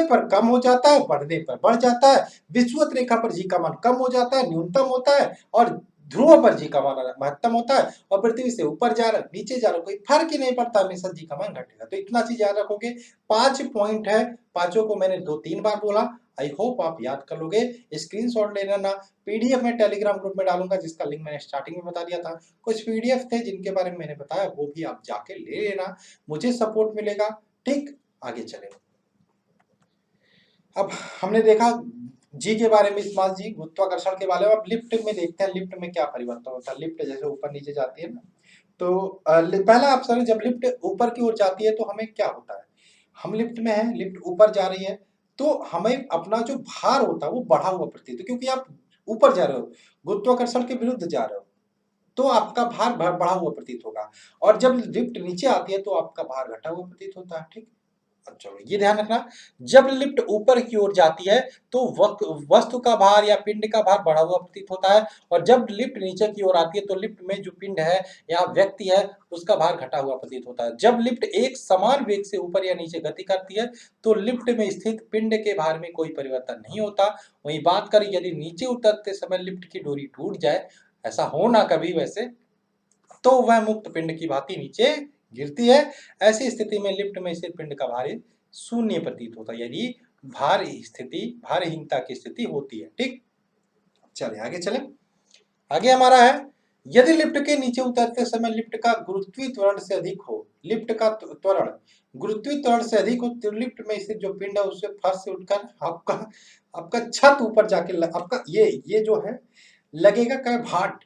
पर कम हो जाता है, बढ़ने पर बढ़ जाता है। विषुवत रेखा पर जी का मान कम हो जाता है, न्यूनतम होता है, और ध्रुव पर जी का मान महत्तम होता है। और पृथ्वी से ऊपर जा रहा, नीचे जा रहा, कोई फर्क ही नहीं पड़ता, हमेशा जी का मान घटेगा। तो इतना चीज याद रखोगे। 5 पॉइंट है, पांचों को मैंने 2-3 बार बोला। आई होप आप याद कर लोगे। स्क्रीनशॉट ले लेना, पीडीएफ में टेलीग्राम ग्रुप में डालूंगा जिसका लिंक मैंने स्टार्टिंग में बता दिया था। कुछ पीडीएफ थे जिनके बारे में मैंने बताया, वो भी आप जाके ले लेना, मुझे सपोर्ट मिलेगा। ठीक, आगे चले। अब हमने देखा जी के बारे में, स्मॉल जी गुरुत्वाकर्षण के बारे में। अब लिफ्ट में देखते हैं, लिफ्ट में क्या परिवर्तन होता है। लिफ्ट जैसे ऊपर नीचे जाती है ना, तो पहला ऑप्शन है, जब लिफ्ट ऊपर की ओर जाती है तो हमें क्या होता है, हम लिफ्ट में हैं, लिफ्ट ऊपर जा रही है, तो हमें अपना जो भार होता है वो बढ़ा हुआ प्रतीत है, क्योंकि आप ऊपर जा रहे हो, गुरुत्वाकर्षण के विरुद्ध जा रहे हो, तो आपका भार बढ़ा हुआ प्रतीत होगा। और जब लिफ्ट नीचे आती है तो आपका भार घटा हुआ प्रतीत होता है। ठीक, अब चलो ये ध्यान रखना, जब लिफ्ट ऊपर की ओर जाती है तो वस्तु का भार या पिंड का भार बढ़ा हुआ प्रतीत होता है, और जब लिफ्ट नीचे की ओर आती है तो लिफ्ट में जो पिंड है या व्यक्ति है उसका भार घटा हुआ प्रतीत होता है। जब लिफ्ट एक समान वेग से ऊपर या नीचे गति करती है तो लिफ्ट में स्थित पिंड के भार में कोई परिवर्तन नहीं होता। वही बात करें यदि नीचे उतरते समय लिफ्ट की डोरी टूट जाए, ऐसा हो ना कभी वैसे, तो वह मुक्त पिंड की भांति नीचे गिरती है। ऐसी स्थिति में लिफ्ट में स्थित पिंड का भार शून्य प्रतीत होता है, यदि भारहीनता की स्थिति होती है। ठीक, चलिए आगे चलें। आगे हमारा है, यदि लिफ्ट के नीचे उतरते समय लिफ्ट का गुरुत्वीय त्वरण से अधिक हो, लिफ्ट का त्वरण गुरुत्वीय त्वरण से अधिक हो, तो लिफ्ट में स्थित जो पिंड है उससे फर्श से उठकर आपका आपका छत ऊपर जाके आपका ये जो है लगेगा क्या, भाट,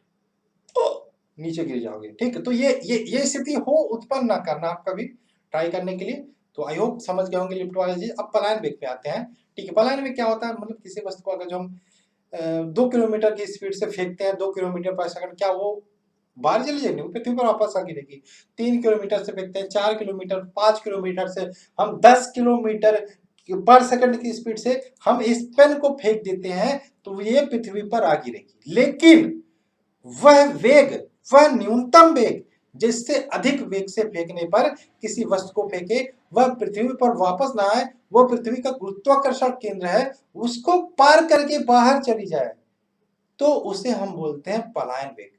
नीचे गिर जाओगे। ठीक है, तो ये स्थिति हो उत्पन्न ना करना आप कभी ट्राई करने के लिए। तो आई होप समझ गए होंगे लिफ्ट वाले चीज। अब पलायन वेग पे आते हैं। ठीक है, पलायन वेग क्या होता है, मतलब किसी वस्तु को अगर जो हम 2 किलोमीटर की स्पीड से फेंकते हैं, 2 किलोमीटर पर सेकंड, क्या वो बाहर चली जाएगी, वो पृथ्वी पर वापस आ गिरेगी। 3 किलोमीटर से फेंकते हैं, 4 किलोमीटर, 5 किलोमीटर से, हम 10 किलोमीटर पर सेकंड की स्पीड से हम इस पेन को फेंक देते हैं तो ये पृथ्वी पर आ गिरेगी। लेकिन वह वेग, वह न्यूनतम वेग जिससे अधिक वेग से फेंकने पर किसी वस्तु को फेंके वह पृथ्वी पर वापस ना आए, वह पृथ्वी का गुरुत्वाकर्षण केंद्र है उसको पार करके बाहर चली जाए, तो उसे हम बोलते हैं पलायन वेग।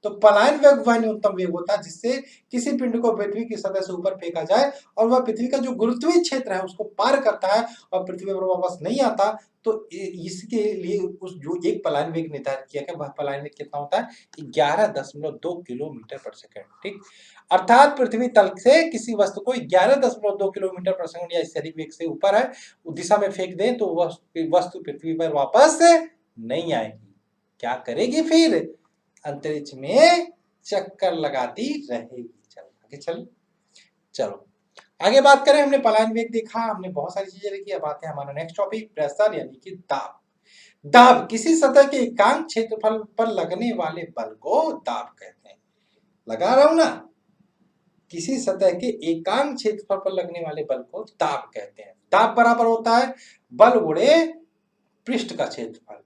तो पलायन वेग वह न्यूनतम वेग होता है जिससे किसी पिंड को पृथ्वी की सतह से ऊपर फेंका जाए और वह पृथ्वी का जो गुरुत्वीय क्षेत्र है उसको पार करता है और पृथ्वी पर वापस नहीं आता। तो इसके लिए उस जो एक पलायन वेग निर्धारित किया गया, वह पलायन वेग कितना होता है, 11.2 किलोमीटर पर सेकंड। ठीक, अर्थात पृथ्वी तल से किसी वस्तु को 11.2 किलोमीटर पर सेकंड या इससे अधिक वेग से ऊपर है दिशा में फेंक दें तो वह वस्तु पृथ्वी पर वापस नहीं आएगी। क्या करेगी फिर? अंतरिक्ष में चक्कर लगाती रहेगी। चलो आगे चलो। चलो आगे बात करें, हमने पलायन वेग देखा, हमने बहुत सारी चीजें देखी। अब आते हैं हमारा नेक्स्ट टॉपिक, प्रेशर यानी कि दाब। दाब किसी सतह के एकांक क्षेत्रफल पर लगने वाले बल को दाब कहते हैं। लगा रहा हूं ना, किसी सतह के एकांक क्षेत्रफल पर लगने वाले बल को दाब कहते हैं। दाब बराबर होता है बल गुणे पृष्ठ का क्षेत्रफल।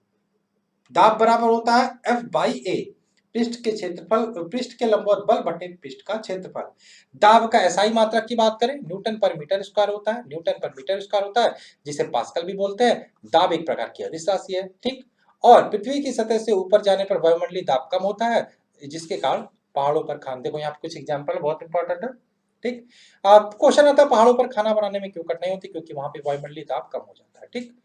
दाब बराबर होता है F बाई ए, पृष्ठ के क्षेत्रफल, पृष्ठ के लंबवत बल बटे पृष्ठ का क्षेत्रफल। दाब का एसआई मात्रक की बात करें, न्यूटन पर मीटर स्क्वायर होता है, न्यूटन पर मीटर स्क्वायर होता है, जिसे पास्कल भी बोलते हैं। दाब एक प्रकार की अदिश राशि है, ठीक। और पृथ्वी की सतह से ऊपर जाने पर वायुमंडलीय दाब कम होता है, जिसके कारण पहाड़ों पर खान, देखो यहाँ पे कुछ एग्जाम्पल बहुत इंपॉर्टेंट है, ठीक। क्वेश्चन आता है पहाड़ों पर खाना बनाने में क्यों कठिनाई होती है? क्योंकि वहां पे वायुमंडलीय दाब कम हो जाता है, ठीक।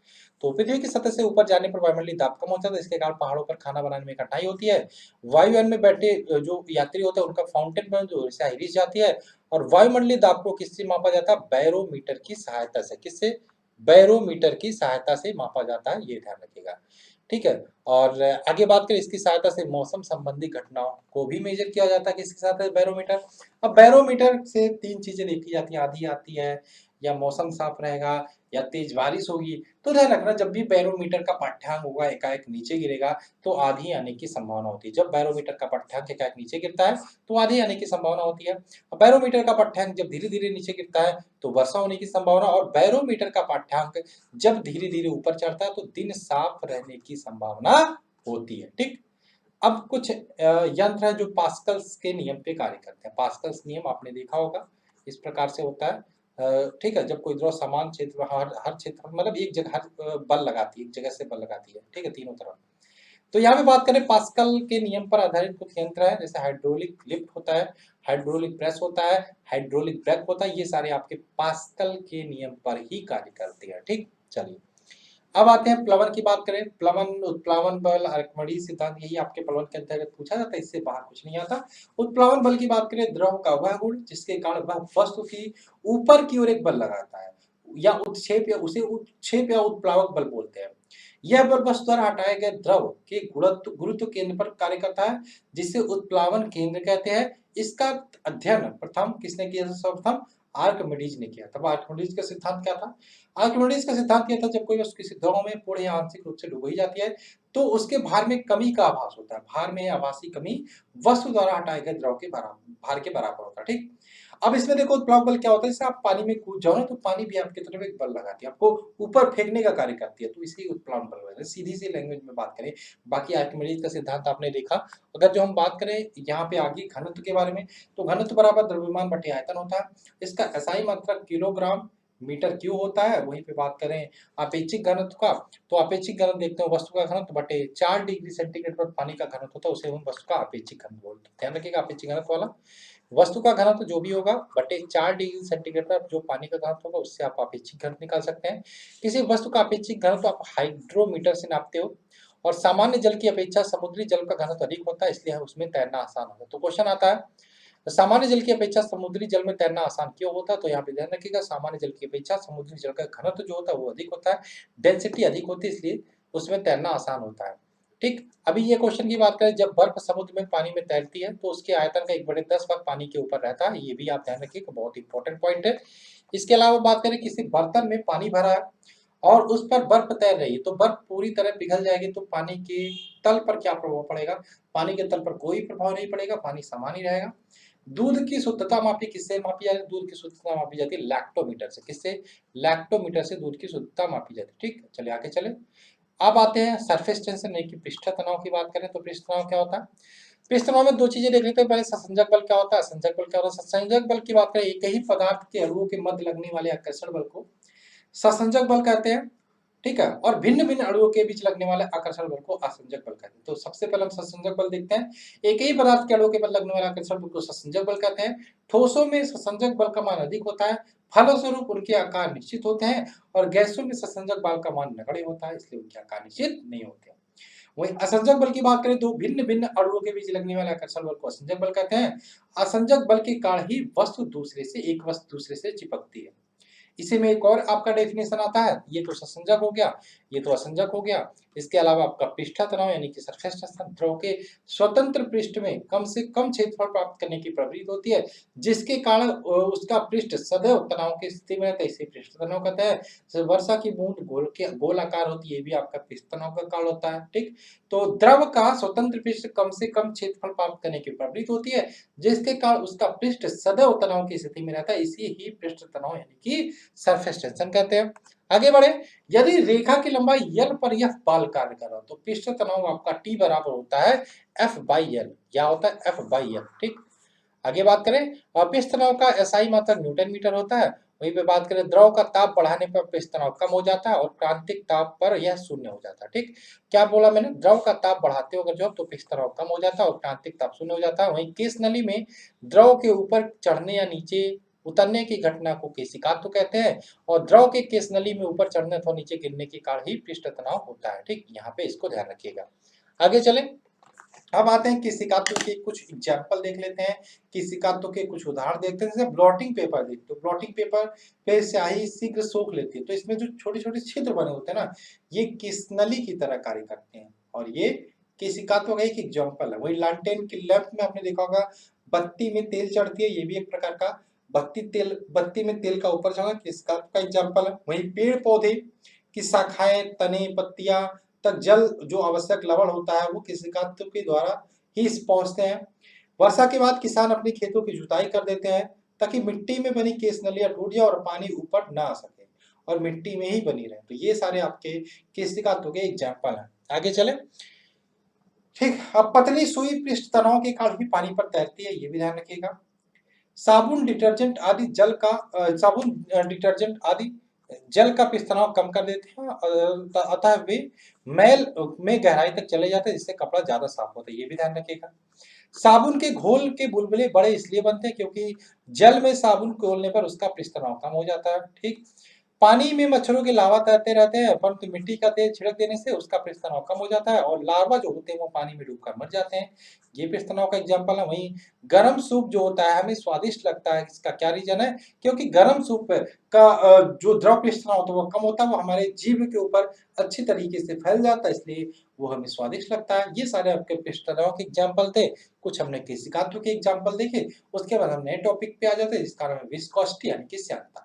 तो पृथ्वी की सतह से ऊपर जाने पर वायुमंडलीय दाब कम होता है, इसके कारण पहाड़ों पर खाना बनाने में कठिनाई होती है। वायुयान में बैठे जो यात्री होते हैं उनका फाउंटेन पॉइंट जो रिस जाती है। और वायुमंडलीय दाब को किससे मापा जाता है? बैरोमीटर की सहायता से। किससे? बैरोमीटर की सहायता से मापा जाता है, ये ध्यान रखिएगा, ठीक है। और आगे बात करें, इसकी सहायता से मौसम संबंधी घटनाओं को भी मेजर किया जाता है। किसकी सहायता से? बैरोमीटर। अब बैरोमीटर से तीन चीजें देखी जाती है, आंधी आती है, या मौसम साफ रहेगा, या तेज बारिश होगी। तो ध्यान रखना, जब भी बैरोमीटर का पाठ्यांक होगा एकाएक नीचे गिरेगा तो आंधी आने की संभावना होती है। जब बैरोमीटर का पाठ्यांक एकाएक नीचे गिरता है तो आंधी आने की संभावना होती है। बैरोमीटर का पाठ्यांक जब धीरे धीरे नीचे गिरता है तो वर्षा होने की संभावना, और बैरोमीटर का पाठ्यांक जब धीरे धीरे ऊपर चढ़ता है तो दिन साफ रहने की संभावना होती है, ठीक। अब कुछ यंत्र है जो पास्कल्स के नियम पे कार्य करते हैं। पास्कल्स नियम आपने देखा होगा, इस प्रकार से होता है, ठीक है। जब कोई द्रव समान क्षेत्र हर हर क्षेत्र मतलब एक जगह बल लगाती है, एक जगह से बल लगाती है, ठीक है, तीनों तरफ। तो यहाँ पे बात करें पास्कल के नियम पर आधारित कुछ यंत्र है, जैसे हाइड्रोलिक लिफ्ट होता है, हाइड्रोलिक प्रेस होता है, हाइड्रोलिक ब्रेक होता है, ये सारे आपके पास्कल के नियम पर ही कार्य करते हैं, ठीक। चलिए अब आते हैं प्लवन की बात करें। प्लवन, उत्प्लावन बल, आर्किमिडीज सिद्धांत, यही आपके प्लवन के अंतर्गत पूछा जाता है, इससे बाहर कुछ नहीं आता। उत्प्लावन बल की बात करें, द्रव का वह गुण जिसके कारण वह वस्तु की ऊपर की ओर एक बल लगाता है, या उत्क्षेप, या उसे उत्क्षेप या उत्प्लावक बल बोलते हैं। यह बल वस्तु द्वारा हटाए गए द्रव के गुरुत्व केंद्र पर कार्य करता है, जिसे उत्प्लावन केंद्र कहते हैं। इसका अध्ययन प्रथम किसने किया था? सर्वप्रथम आर्किमिडीज ने किया था। आर्किमिडीज का सिद्धांत क्या था? आर्किमिडीज का सिद्धांत यह था, जब कोई वस्तु किसी द्रव में पूर्ण या आंशिक रूप से डुबोई जाती है तो उसके भार में कमी का आभास होता है। भार में आभासी कमी वस्तु द्वारा हटाए गए द्रव के भार के बराबर होता है, ठीक। अब इसमें देखो उत्प्लावक बल क्या होता है, जैसे आप पानी में कूद जाओ ना तो पानी भी आपकी तरफ एक बल लगाती है, आपको ऊपर फेंकने का कार्य करती है, तो इसी उत्प्लावन बल है। सीधी सी लैंग्वेज में बात करें, बाकी आर्किमिडीज का सिद्धांत आपने देखा। अगर जो हम बात करें यहाँ पे आगे घनत्व के बारे में, तो घनत्व बराबर द्रव्यमान बटे आयतन होता है। इसका एसआई मात्रक किलोग्राम मीटर क्यूब होता है। वहीं पे बात करें अपेक्षिक घनत्व का, तो अपेक्षिक घनत्व देखते हैं वस्तु का घनत्व बटे 4 डिग्री सेंटीग्रेड पर पानी का घनत्व होता है, उसे हम वस्तु का अपेक्षिक घनत्व बोलते हैं। ध्यान रखिएगा, अपेक्षिक घनत्व वाला वस्तु का घनत्व जो भी होगा बटे 4 डिग्री सेंटीग्रेड पर जो पानी का घनत्व होगा, उससे आप अपेक्षिक घनत्व निकाल सकते हैं। किसी वस्तु का अपेक्षिक घनत्व आप हाइड्रोमीटर से नापते हो, और सामान्य जल की अपेक्षा समुद्री जल का घनत्व अधिक होता है, इसलिए उसमें तैरना आसान होता है। तो क्वेश्चन आता है, सामान्य जल की अपेक्षा समुद्री जल में तैरना आसान क्यों होता है? तो यहाँ पे ध्यान रखिएगा, सामान्य जल की अपेक्षा समुद्री जल का घनत्व जो होता है वो अधिक होता है, डेंसिटी अधिक होती है, इसलिए उसमें तैरना आसान होता है, ठीक। अभी ये क्वेश्चन की बात करें, जब बर्फ समुद्र में पानी में तैरती है तो उसके आयतन का 1/10 भाग पानी के ऊपर रहता है, ये भी आप ध्यान रखिए, बहुत इंपॉर्टेंट पॉइंट है। इसके अलावा बात करें, किसी बर्तन में पानी भरा है और उस पर बर्फ तैर रही है, तो बर्फ पूरी तरह पिघल जाएगी, तो पानी के तल पर क्या प्रभाव पड़ेगा? पानी के तल पर कोई प्रभाव नहीं पड़ेगा, पानी समान ही रहेगा। दूध की शुद्धता मापी किससे मापी जाती है? दूध की शुद्धता मापी जाती है लैक्टोमीटर से। किससे? लैक्टोमीटर से दूध की शुद्धता मापी जाती है, ठीक। चलिए आगे चले। अब आते हैं सरफेस टेंशन यानी कि पृष्ठ तनाव की बात करें, तो पृष्ठ तनाव क्या होता है? पृष्ठ तनाव में दो चीजें देख लेते हैं, पहले ससंजक बल क्या होता है, असंजक बल क्या होता है। ससंजक बल की बात करें, एक ही पदार्थ के अणुओं के मध्य लगने वाले आकर्षण बल को ससंजक बल कहते हैं, ठीक है। और भिन्न भिन्न अणुओं के बीच लगने वाले आकर्षण बल को असंजक बल कहते हैं। तो सबसे पहले हम ससंजक बल देखते हैं। एक ही पदार्थ के अणुओं के मध्य लगने वाले आकर्षण बल को ससंजक बल कहते हैं। ठोसों में ससंजक बल का मान अधिक होता है, फलस्वरूप उनके आकार निश्चित होते हैं, और गैसों में ससंजक बल का मान नगण्य होता है, इसलिए उनके आकार निश्चित नहीं होते। वही असंजक बल की बात करें, तो भिन्न भिन्न अणुओं के बीच लगने वाले आकर्षण बल को असंजक बल कहते हैं। असंजक बल के कारण ही वस्तु एक वस्तु दूसरे से चिपकती है। इसी में एक और आपका डेफिनेशन आता है, ये तो ससंजक हो गया, ये तो असंजक हो गया। इसके अलावा आपका पृष्ठ तनाव यानी कि सरफेस टेंशन द्रव के स्वतंत्र पृष्ठ में कम से कम क्षेत्रफल प्राप्त करने की प्रवृत्ति होती है, जिसके कारण उसका पृष्ठ सदैव तनाव की स्थिति में रहता है, इसे पृष्ठ तनाव कहते हैं। जैसे वर्षा की बूंद गोल आकार होती है, ये भी आपका पृष्ठ तनाव का कारण होता है। ठीक, तो द्रव का स्वतंत्र पृष्ठ कम से कम क्षेत्रफल प्राप्त करने की प्रवृत्ति होती है, जिसके कारण उसका पृष्ठ सदैव तनाव की स्थिति में रहता है, इसी ही पृष्ठ तनाव यानी कि सरफेस टेंशन कहते हैं। आगे बढ़े, यदि रेखा की लंबाई L पर यह बल कार्य कर रहा हो तो पृष्ठ तनाव आपका T बराबर होता है F/L, या होता है F/L। ठीक, आगे बात करें, पृष्ठ तनाव का SI मात्रक न्यूटन मीटर होता है। वहीं पे बात करें, द्रव का ताप बढ़ाने पर पृष्ठ तनाव कम हो जाता है और क्रांतिक ताप पर यह शून्य हो जाता है। ठीक, क्या बोला मैंने, द्रव का ताप बढ़ाते हो अगर जो तो पृष्ठ तनाव कम हो जाता है और क्रांतिक ताप शून्य हो जाता है। वहीं केश नली में द्रव के ऊपर चढ़ने या नीचे उतरने की घटना को केशिकात्व कहते हैं, और द्रव के केश नली में ऊपर चढ़ने अथवा नीचे गिरने के कारण ही पृष्ठ तनाव होता है। ठीक, यहाँ पे इसको ध्यान रखिएगा। आगे चलें, अब आते हैं केशिकात्व के कुछ एग्जाम्पल देख लेते हैं, केशिकात्व के कुछ उदाहरण देखते हैं। जैसे ब्लॉटिंग पेपर देखते हो, ब्लॉटिंग पेपर पे स्याही शीघ्र सोख लेती है, तो इसमें जो छोटे छोटे छिद्र बने होते हैं ना, ये केशनली की तरह कार्य करते हैं और ये केशिकात्व का एक एग्जाम्पल है। वही लालटेन की लैंप में आपने देखा होगा, बत्ती में तेल चढ़ती है, ये भी एक प्रकार का बत्ती में तेल का ऊपर चढ़ना केशिकात्व का एग्जाम्पल है। वही पेड़ पौधे की शाखाएं, तने, पत्तियां तक जल जो आवश्यक लवण होता है वो केशिकात्व के द्वारा ही पहुंचते हैं। वर्षा के बाद किसान अपने खेतों की जुताई कर देते हैं ताकि मिट्टी में बनी केश नलियां टूट जाए और पानी ऊपर ना आ सके और मिट्टी में ही बनी रहे। तो ये सारे आपके केशिकात्व के एग्जाम्पल हैं। आगे चले, ठीक, अब पतली सुई पृष्ठ तनाव के कारण ही पानी पर तैरती है, ये भी ध्यान रखिएगा। साबुन डिटर्जेंट आदि जल का पृष्ठ तनाव कम कर देते हैं, अतः वे मैल में गहराई तक चले जाते हैं, जिससे कपड़ा ज्यादा साफ होता है, ये भी ध्यान रखिएगा। साबुन के घोल के बुलबुले बड़े इसलिए बनते हैं क्योंकि जल में साबुन घोलने पर उसका पृष्ठ तनाव कम हो जाता है। ठीक, पानी में मच्छरों के लावा तैरते रहते हैं, परंतु मिट्टी का तेल छिड़क देने से उसका पृष्ठ तनाव कम हो जाता है और लार्वा जो होते हैं वो पानी में डूबकर मर जाते हैं, ये पृष्ठ तनाव का एग्जाम्पल है। वहीं गरम सूप जो होता है हमें स्वादिष्ट लगता है, इसका क्या रीजन है, क्योंकि गरम सूप का जो द्रव पृष्ठ तनाव होता है वो कम होता है, वो हमारे जीभ के ऊपर अच्छी तरीके से फैल जाता है, इसलिए वो हमें स्वादिष्ट लगता है। ये सारे आपके पृष्ठ तनाव के एग्जाम्पल थे। कुछ हमने केशिकात्व के एग्जाम्पल देखे, उसके बाद हम नए टॉपिक पे आ जाते हैं जिसका नाम है विस्कोसिटी यानी कि श्यानता।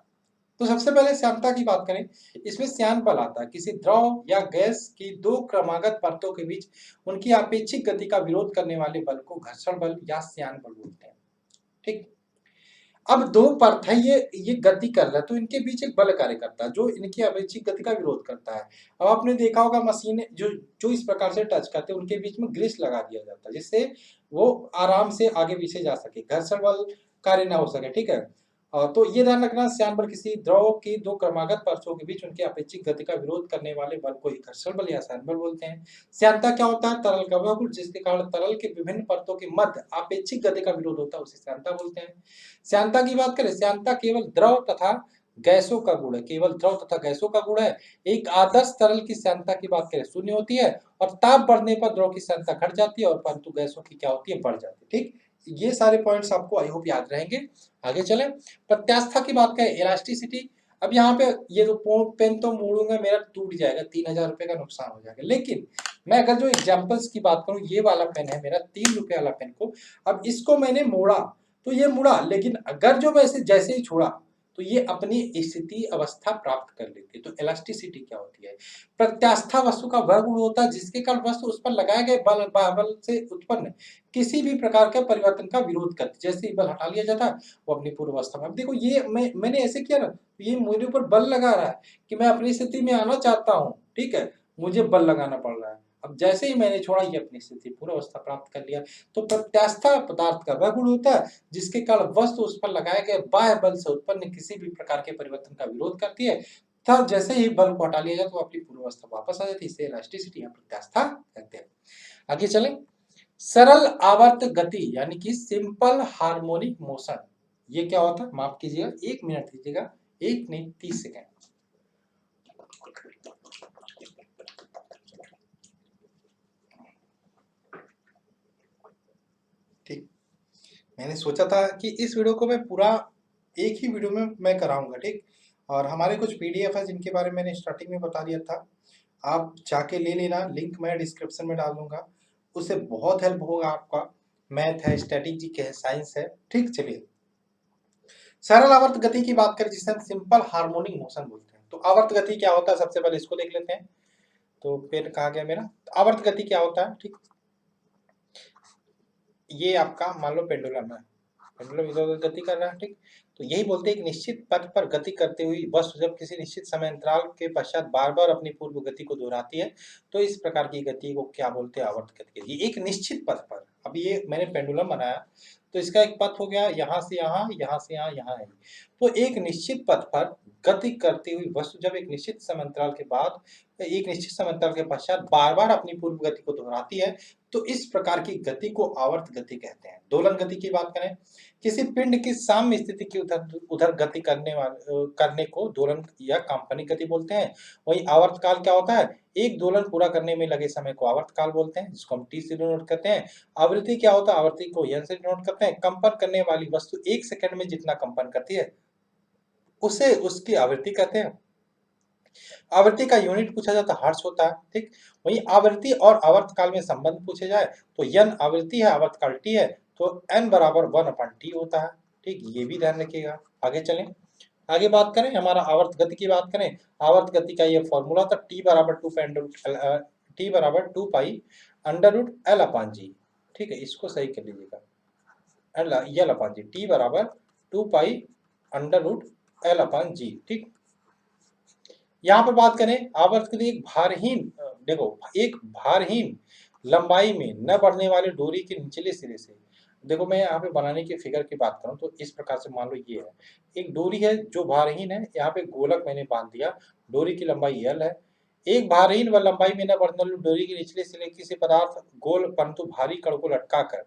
तो सबसे पहले श्यानता की बात करें, इसमें श्यान बल आता है, किसी द्रव या गैस की दो क्रमागत परतों के बीच उनकी आपेक्षिक गति का विरोध करने वाले बल को घर्षण बल या श्यान बल बोलते हैं। ठीक, अब दो परत है, ये गति कर रहा है तो इनके बीच एक बल कार्य करता है जो इनकी आपेक्षिक गति का विरोध करता है। अब आपने देखा होगा मशीनें जो जो इस प्रकार से टच करते हैं उनके बीच में ग्रीस लगा दिया जाता है, जिससे वो आराम से आगे पीछे जा सके, घर्षण बल कार्य ना हो सके। ठीक है, तो ये ध्यान रखना, श्यान बल किसी द्रव की दो क्रमागत परतों के बीच उनकी अपेक्षिक गति का विरोध करने वाले बल को ही घर्षण बल या श्यान बल बोलते हैं। श्यानता क्या होता है, तरल का वह गुण जिसके कारण तरल के विभिन्न परतों के मध्य अपेक्षिक गति का विरोध होता है उसे श्यानता बोलते हैं। श्यानता की बात करें, श्यानता केवल द्रव तथा गैसों का गुण है, केवल द्रव तथा गैसों का गुण है। एक आदर्श तरल की श्यानता की बात करें शून्य होती है और ताप बढ़ने पर द्रव की श्यानता घट जाती है और परंतु गैसों की क्या होती है, बढ़ जाती है। ठीक, ये सारे पॉइंट्स आपको आई होप याद रहेंगे। आगे चलें, प्रत्यास्था की बात करें, इलास्टिसिटी। अब यहाँ पे ये जो पेन तो मोड़ूंगा मेरा टूट जाएगा, 3000 रुपए का नुकसान हो जाएगा, लेकिन मैं अगर जो एग्जाम्पल्स की बात करूं, ये वाला पेन है मेरा 3 रुपए वाला पेन को, अब इसको मैंने मोड़ा तो ये मुड़ा, लेकिन अगर जो वैसे जैसे ही छोड़ा तो ये अपनी स्थिति अवस्था प्राप्त कर लेती है। तो इलास्टिसिटी क्या होती है, प्रत्यास्था वस्तु का वह गुण होता है जिसके कारण वस्तु उस पर लगाए गए बल से उत्पन्न किसी भी प्रकार के परिवर्तन का विरोध करती है। जैसे ही बल हटा लिया जाता है वो अपनी पूर्व अवस्था में। अब देखो ये मैंने ऐसे किया ना, ये मेरे ऊपर बल लगा रहा है कि मैं अपनी स्थिति में आना चाहता हूँ, ठीक है, मुझे बल लगाना पड़ रहा है। अब जैसे ही मैंने छोड़ा ये अपनी स्थिति पूर्व अवस्था प्राप्त कर लिया। तो प्रत्यास्था पदार्थ का वह गुण होता है जिसके कारण वस्तु उस पर लगाए गए बाह्य बल से उत्पन्न किसी भी प्रकार के परिवर्तन का विरोध करती है, तब जैसे ही बल को हटा लिया जाए तो अपनी पूर्व अवस्था वापस आ जाती है, इसे इलास्टिसिटी या प्रत्यास्था कहते हैं। आगे चलें, सरल आवर्त गति यानी कि सिंपल हार्मोनिक मोशन, ये क्या होता है, माफ कीजिएगा 1 मिनट दीजिएगा, 1 नहीं 30 सेकेंड। ठीक, मैंने सोचा था कि इस वीडियो को मैं पूरा एक ही वीडियो में मैं कराऊंगा। ठीक, और हमारे कुछ पीडीएफ है जिनके बारे में मैंने स्टार्टिंग में बता दिया था, आप जाके ले लेना, लिंक मैं डिस्क्रिप्शन में डाल दूंगा, उससे बहुत हेल्प होगा आपका। मैथ है, स्ट्रेटेजी है, साइंस है। ठीक, चलिए सरल आवर्त गति की बात करें जिसे हम सिंपल हार्मोनिक मोशन बोलते हैं। तो आवर्त गति क्या होता है, सबसे पहले इसको देख लेते हैं। तो पेन कहा गया मेरा। तो आवर्त गति क्या होता है, ठीक, ये आपका मान लो पेंडुलम है, पेंडुलम इधर उधर गति कर रहा है, ठीक। तो यही बोलते हैं एक निश्चित पथ पर गति करते हुई वस्तु जब किसी निश्चित समय अंतराल के पश्चात बार बार अपनी पूर्व गति को दोहराती है तो इस प्रकार की गति को क्या बोलते हैं, आवर्त गति। ये एक निश्चित पथ पर, अब ये मैंने पेंडुलम बनाया तो इसका एक पथ हो गया यहाँ से यहाँ, यहाँ से यहाँ, यहाँ है। तो एक निश्चित पथ पर गति करती हुई वस्तु जब एक निश्चित समय अंतराल के बाद, एक निश्चित समय अंतराल के पश्चात बार बार अपनी पूर्व गति को दोहराती है तो इस प्रकार की गति को आवर्त गति कहते हैं। दोलन गति की बात करें, किसी पिंड की साम्य स्थिति की उधर उधर गति करने को दोलन या कंपनी गति बोलते हैं। वही आवर्तकाल क्या होता है, एक दोलन पूरा करने में लगे समय को आवर्तकाल बोलते हैं, जिसको हम टी से डिनोट करते हैं। आवृत्ति क्या होता है, आवृत्ति को एन से डिनोट करते हैं। कंपन करने वाली वस्तु 1 सेकंड में जितना कंपन करती है उसे उसकी आवृत्ति कहते हैं। आवृत्ति का यूनिट पूछा जाता है हर्ट्ज होता है, ठीक। वही आवृत्ति और आवर्तकाल में संबंध पूछे जाए तो n आवृत्ति है, आवर्तकाल t है, तो n बराबर 1/t होता है, ठीक। ये भी ध्यान रखिएगा। आगे चलें, आगे बात करें, हमारा आवर्त गति की बात करें। आवर्त गति का ये फॉर्मूला था t बराबर 2 पाई अंडर रूट एल अपान जी, ठीक है। इसको सही कर लीजिएगा, एल अपान जी, t बराबर 2 पाई अंडर रूट एल अपान जी, ठीक। यहाँ पर बात करें आवर्त के लिए एक भारहीन, देखो एक भारहीन लंबाई में न बढ़ने वाले डोरी के निचले सिरे से, देखो मैं यहाँ पे बनाने की फिगर की बात करूँ तो इस प्रकार से मान लो ये है एक डोरी है जो भारहीन है, यहाँ पे गोलक मैंने बांध दिया, डोरी की लंबाई L है। एक भारहीन व लंबाई में न बढ़ने वाली डोरी के निचले सिरे किसी पदार्थ गोल परंतु भारी कण को लटका कर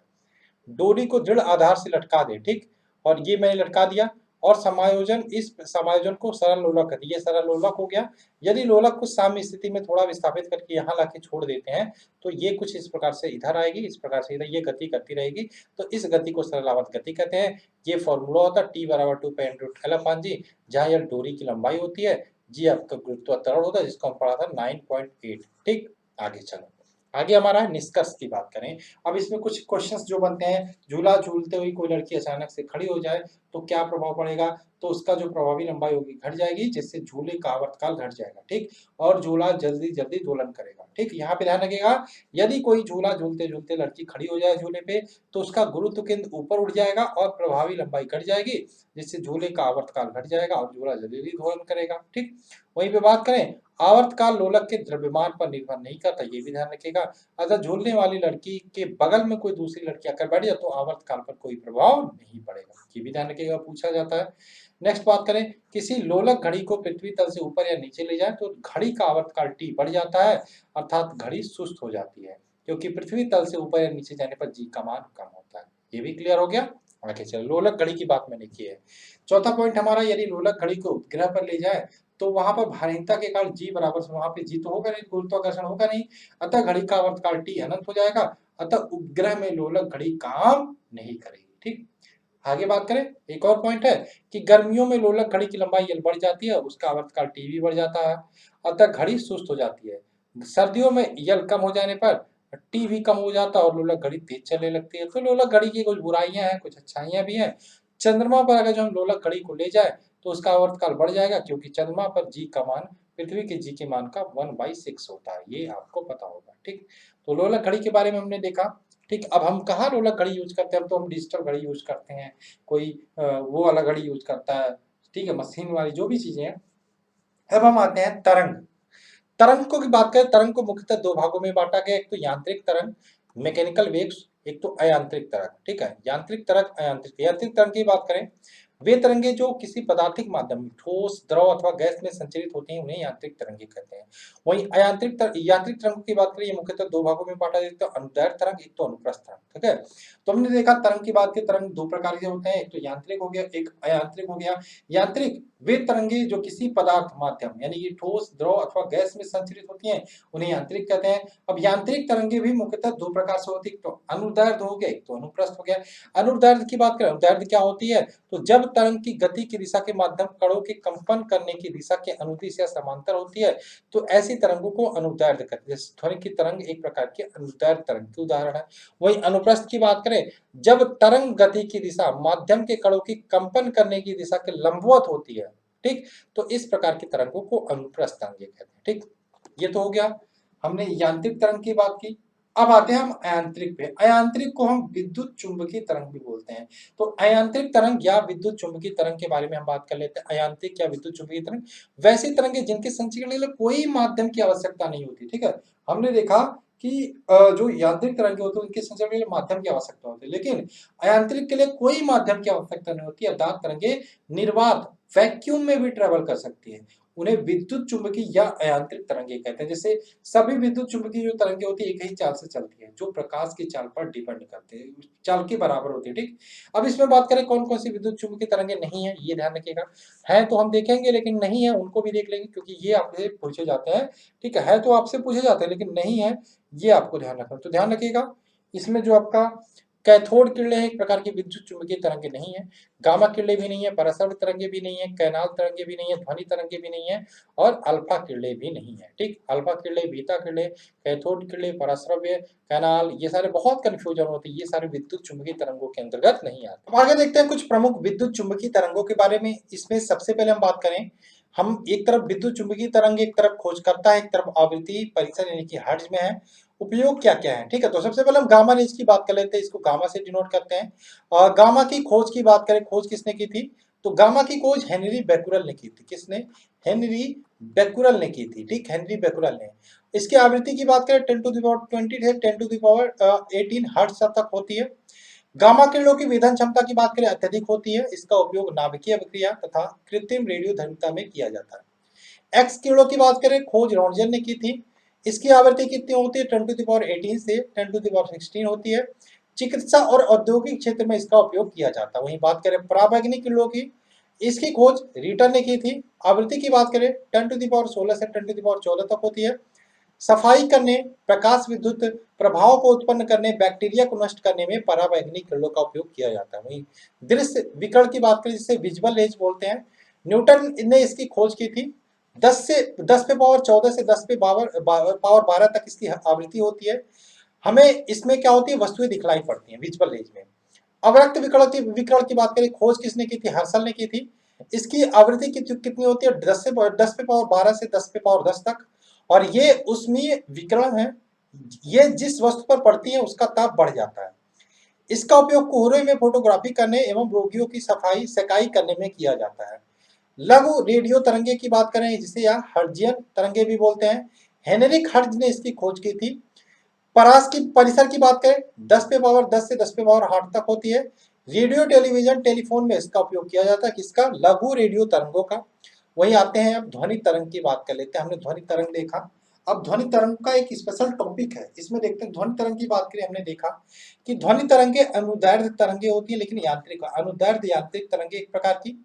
डोरी को दृढ़ आधार से लटका दे, ठीक। और ये मैंने लटका दिया और समायोजन, इस समायोजन को सरल लोलक कहते हैं। ये सरल लोलक हो गया। यदि लोलक को साम्य स्थिति में थोड़ा विस्थापित करके यहाँ लाके छोड़ देते हैं तो ये कुछ इस प्रकार से इधर आएगी, इस प्रकार से इधर ये गति करती रहेगी, तो इस गति को सरल आवर्त गति कहते हैं। ये फॉर्मूला होता है t बराबर 2 पाई रूट एल अपान जी, जहाँ यह डोरी की लंबाई होती है, जी आपका गुरुत्वाकर्षण होता है जिसको हम पढ़ा था 9.8, ठीक। आगे चलो, आगे हमारा है निष्कर्ष की बात करें। अब इसमें कुछ क्वेश्चंस जो बनते हैं, झूला झूलते हुए कोई लड़की अचानक से खड़ी हो जाए तो क्या प्रभाव पड़ेगा, तो उसका जो प्रभावी लंबाई होगी घट जाएगी, जिससे झूले का आवर्तकाल घट जाएगा, ठीक। और झूला जल्दी जल्दी दोलन करेगा, ठीक। यहाँ पे ध्यान रखिएगा, यदि कोई झूला झूलते झूलते लड़की खड़ी हो जाए झूले पे तो उसका गुरुत्व केंद्र ऊपर उठ जाएगा और प्रभावी लंबाई घट जाएगी, जिससे झूले का आवर्तकाल घट जाएगा और झूला जल्दी जल्दी दोलन करेगा, ठीक। वहीं पे बात करें आवर्तकाल लोलक के द्रव्यमान पर निर्भर नहीं करता, ये भी ध्यान रखिएगा। अगर झूलने वाली लड़की के बगल में कोई दूसरी लड़की आकर बैठ जाए तो आवर्तकाल पर कोई प्रभाव नहीं पड़ेगा, ये भी ध्यान रखिएगा, पूछा जाता है। नेक्स्ट बात करें, किसी लोलक घड़ी को पृथ्वी तल से ऊपर या नीचे ले जाए तो घड़ी का आवर्तकाल t बढ़ जाता है, अर्थात घड़ी सुस्त हो जाती है, क्योंकि पृथ्वी तल से ऊपर या नीचे जाने पर g का मान कम होता है। ये भी क्लियर हो गया। आगे चलो, लोलक घड़ी की बात मैंने की है। चौथा पॉइंट हमारा, यदि लोलक घड़ी को उपग्रह पर ले जाए तो वहां पर भारीता के कारण जी बराबर से, वहां पे जी तो होगा नहीं, गुरुत्वाकर्षण होगा नहीं, अतः घड़ी का आवर्तकाल t अनंत हो जाएगा, अतः उपग्रह में लोलक घड़ी काम नहीं करेगी, ठीक। आगे बात करें, एक और पॉइंट है कि गर्मियों में लोलक घड़ी की लंबाई L बढ़ जाती है, उसका आवर्तकाल t भी बढ़ जाता है, अतः घड़ी सुस्त हो जाती है। सर्दियों में L कम हो जाने पर t भी कम हो जाता है और लोलक घड़ी तेज चलने लगती है। तो लोलक घड़ी की कुछ बुराइयां हैं, कुछ अच्छाइयां भी हैं। चंद्रमा पर अगर जो हम लोलक घड़ी को ले जाए तो उसका आवर्तकाल बढ़ जाएगा, क्योंकि चंद्रमा पर जी का मान पृथ्वी के जी के मान का 1/6 होता है, ये आपको पता होगा, ठीक। तो लोलक घड़ी के बारे में हमने देखा, ठीक। अब हम कहाँ लोलक घड़ी यूज करते हैं, अब तो हम डिजिटल घड़ी यूज करते हैं, कोई वो वाला घड़ी यूज करता है, ठीक है, मशीन वाली जो भी चीजें हैं। अब हम आते हैं तरंग। तरंग की बात करें, तरंग को मुख्यतः दो भागों में बांटा गया, एक तो यांत्रिक तरंग मैकेनिकल वेव्स, एक तो अयांत्रिक तरंग, ठीक है। यांत्रिक तरंग, यांत्रिक तरंग की बात करें, वे तरंगे जो किसी पदार्थिक माध्यम में ठोस, द्रव अथवा गैस में संचरित होती हैं उन्हें यांत्रिक तरंगे कहते हैं। वहीं यांत्रिक तरंगों की बात करें, ये मुख्यतः दो भागों में बांटा जाता है, अनुदैर्ध्य तरंग, एक तो अनुप्रस्थ तरंग, ठीक है। तो हमने देखा तरंग की बात की, तरंग दो प्रकार के होते हैं, एक तो यांत्रिक हो गया, एक अयांत्रिक हो गया। यांत्रिक वे तरंगे जो किसी पदार्थ माध्यम यानी कि ठोस, द्रव अथवा गैस में संचरित होती हैं, उन्हें यांत्रिक कहते हैं। अब यांत्रिक तरंगे भी मुख्यतः दो प्रकार से होती है, तो अनुदैर्ध्य हो गया, एक तो अनुप्रस्थ हो गया। अनुदैर्ध्य की बात करें, अनुदैर्ध्य क्या होती है, तो जब तरंग की गति की दिशा के माध्यम कणों के कंपन करने की दिशा के अनुदिश या समांतर होती है, तो ऐसी तरंगों को अनुदैर्ध्य कहते हैं। जैसे ध्वनि की तरंग एक प्रकार की अनुदैर्ध्य तरंग की उदाहरण है। वही अनुप्रस्थ की बात करें, जब तरंग गति की दिशा माध्यम के कणों की कंपन करने की दिशा के लंबवत होती है, ठीक, तो इस प्रकार की तरंगों को अनुप्रस्थ तरंगे कहते हैं। ठीक, ये तो हो गया, हमने यांत्रिक तरंग की बात की। अब आते हैं हम अयांत्रिक पे। अयांत्रिक को हम विद्युत चुंबकीय तरंग भी बोलते हैं। तो अयांत्रिक तरंग या विद्युत चुंबकीय तरंग के बारे में हम बात कर लेते हैं। अयांत्रिक या विद्युत चुंबकीय तरंग वैसी तरंगे जिनके संचरण के लिए कोई माध्यम की आवश्यकता नहीं होती। ठीक है, हमने देखा कि जो यांत्रिक तरंगे होती है उनके संचरण के लिए माध्यम की आवश्यकता होती है, लेकिन अयांत्रिक के लिए कोई माध्यम की आवश्यकता नहीं होती। अर्थात तरंगे निर्वात वैक्यूम में भी ट्रेवल कर सकती है। उन्हें विद्युत चुंबकीय या अयांत्रिक तरंगे कहते हैं। जैसे सभी विद्युत चुंबकीय जो तरंगे होती है एक ही चाल से चलती है, जो प्रकाश की चाल पर डिपेंड करते हैं, चाल के बराबर होती है। ठीक, अब इसमें बात करें कौन कौन सी विद्युत चुंबकीय तरंगे नहीं है, ये ध्यान रखिएगा। है तो हम देखेंगे, लेकिन नहीं है उनको भी देख लेंगे, क्योंकि ये आपसे पूछे जाते हैं। ठीक है तो आपसे पूछे जाते हैं, लेकिन नहीं है ये आपको ध्यान रखना। तो ध्यान रखिएगा, इसमें जो आपका कैथोड किरणें एक प्रकार की विद्युत चुंबकीय तरंगे नहीं है, गामा किरणें भी नहीं है, परासरण तरंगे भी नहीं है, कैनाल तरंगे भी नहीं है, ध्वनि तरंगे भी नहीं है, और अल्फा किरणें भी नहीं है। ठीक, अल्फा किरणें, बीटा किरणें, कैथोड किरणें, पराश्रव्य, कैनाल, ये सारे बहुत कंफ्यूजन होती है, ये सारे विद्युत चुंबकीय तरंगों के अंतर्गत नहीं आते। अब आगे देखते हैं कुछ प्रमुख विद्युत चुंबकीय तरंगों के बारे में। इसमें सबसे पहले हम बात करें, हम एक तरफ विद्युत चुंबकीय तरंग एक तरफ खोजकर्ता है, एक तरफ आवृत्ति परिसर यानी कि हर्ट्ज में है। उपयोग क्या क्या है, ठीक है, तो सबसे पहले हम गामा रेंज की बात कर लेते हैं, इसको गामा से डिनोट करते हैं। और गामा की खोज की बात करें, खोज किसने की थी, तो गामा की खोज हेनरी बैकुरल ने की थी। किसने, हेनरी बैकुरल ने की थी। ठीक, हेनरी बैकुरल ने। इसकी आवृत्ति की बात करें 10 टू द पावर 20 से 10 टू द पावर 18 हर्ट्ज तक होती है। गामा किरणों की विधन क्षमता की बात करें अत्यधिक होती है। इसका उपयोग नाभिकीय अभिक्रिया तथा कृत्रिम रेडियोधर्मिता में किया जाता है। एक्स किरणों की बात करें, खोज रोन्टजन ने की थी। इसकी आवृत्ति कितनी होती है, 10 टू द पावर 18 से 10 टू द पावर 16 होती है। चिकित्सा और औद्योगिक क्षेत्र में इसका उपयोग किया जाता है। वहीं बात करें पराबैंगनी किरणों की, इसकी खोज रीटर ने की थी। आवृत्ति की बात करें 10 टू द पावर 16 से 10 टू द पावर 14 तक होती है। सफाई करने, प्रकाश विद्युत प्रभाव को उत्पन्न करने, बैक्टीरिया को नष्ट करने में पराबैंगनी किरणों का उपयोग किया जाता है। वहीं दृश्य विकिरण की बात करें, जिसे विजुअल रेज बोलते हैं, न्यूटन ने इसकी खोज की थी। 10 पे पावर 14 से 10 पे पावर 12 तक इसकी आवृत्ति होती है। हमें इसमें क्या होती है, वस्तुएं दिखलाई पड़ती हैं विजुअल रेज में। अवरक्त विकिरण की बात करें, खोज किसने की थी, हर्सल ने की थी। इसकी आवृत्ति कितनी होती है, 10 पे पावर 12 से 10 पे पावर 10 तक। और ये उष्मीय विकिरण है, ये जिस वस्तु पर पड़ती है उसका ताप बढ़ जाता है। इसका उपयोग कोहरे में फोटोग्राफी करने एवं रोगियों की सफाई सेकाई करने में किया जाता है। लघु रेडियो तरंगे की बात करें, जिसे या हर्ट्जियन तरंगे भी बोलते हैं, हेनरिक हर्ट्ज ने इसकी खोज की थी। परास की परिसर की बात करें, 10 पे पावर 10 से 10 पे पावर 8 तक होती है। रेडियो, टेलीविजन, टेलीफोन में इसका उपयोग किया जाता है। किसका, लघु रेडियो तरंगों का। वहीं आते हैं, अब ध्वनि तरंग की बात कर लेते हैं। हमने ध्वनि तरंग देखा, अब ध्वनि तरंग का एक स्पेशल टॉपिक है, इसमें देखते हैं। ध्वनि तरंग की बात करें, हमने देखा कि ध्वनि तरंगे अनुदैर्ध्य तरंगे होती है, लेकिन यांत्रिक, अनुदैर्ध्य यांत्रिक तरंगे एक प्रकार की।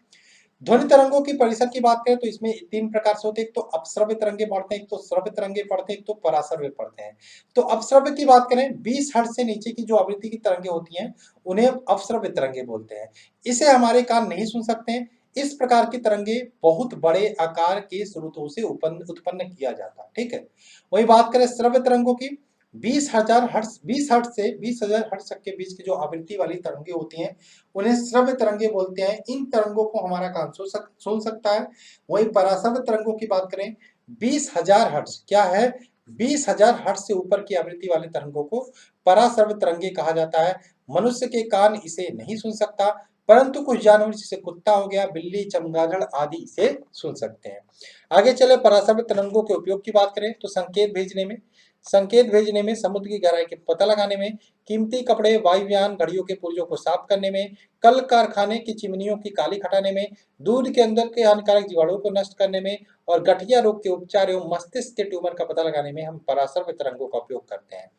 ध्वनि तरंगों की परिसर की बात करें तो इसमें 3 प्रकार से होते हैं, एक तो अपश्रव्य तरंगे पढ़ते हैं, एक तो श्रव्य तरंगे पढ़ते हैं, एक तो पराश्रव्य पढ़ते हैं। तो अपश्रव्य की बात करें, 20 हर्ट्ज से नीचे की जो आवृत्ति की तरंगे होती हैं उन्हें अपश्रव्य तरंगे बोलते हैं। इसे हमारे कान नहीं सुन सकते हैं। इस प्रकार की तरंगे बहुत बड़े आकार के स्रोतों से उत्पन्न किया जाता है। ठीक है, वही बात करें श्रव्य तरंगों की, 20,000 हर्ट्ज, 20 हर्ट्ज से 20,000 हर्ट्ज तक के बीच की जो आवृत्ति वाली तरंगे होती हैं उन्हें श्रव्य तरंगे बोलते हैं। इन तरंगों को हमारा कान सुन सकता है। वहीं पराश्रव्य तरंगों की बात करें, 20,000 हर्ट्ज, क्या है, 20,000 हर्ट्ज से ऊपर की आवृत्ति वाले तरंगों को पराश्रव्य तरंगे कहा जाता है। मनुष्य के कान इसे नहीं सुन सकता, परंतु कुछ जानवर जैसे कुत्ता हो गया, बिल्ली, चमगादड़ आदि इसे सुन सकते हैं। आगे चले, पराश्रव्य तरंगों के उपयोग की बात करें तो संकेत भेजने में, संकेत भेजने में, समुद्र की गहराई के पता लगाने में, कीमती कपड़े, वायुयान, घड़ियों के पुर्जों को साफ करने में, कल कारखाने की चिमनियों की कालिख हटाने में, दूध के अंदर के हानिकारक जीवाणुओं को नष्ट करने में और गठिया रोग के उपचार एवं मस्तिष्क के ट्यूमर का पता लगाने में हम परासर्व तरंगों का उपयोग करते हैं।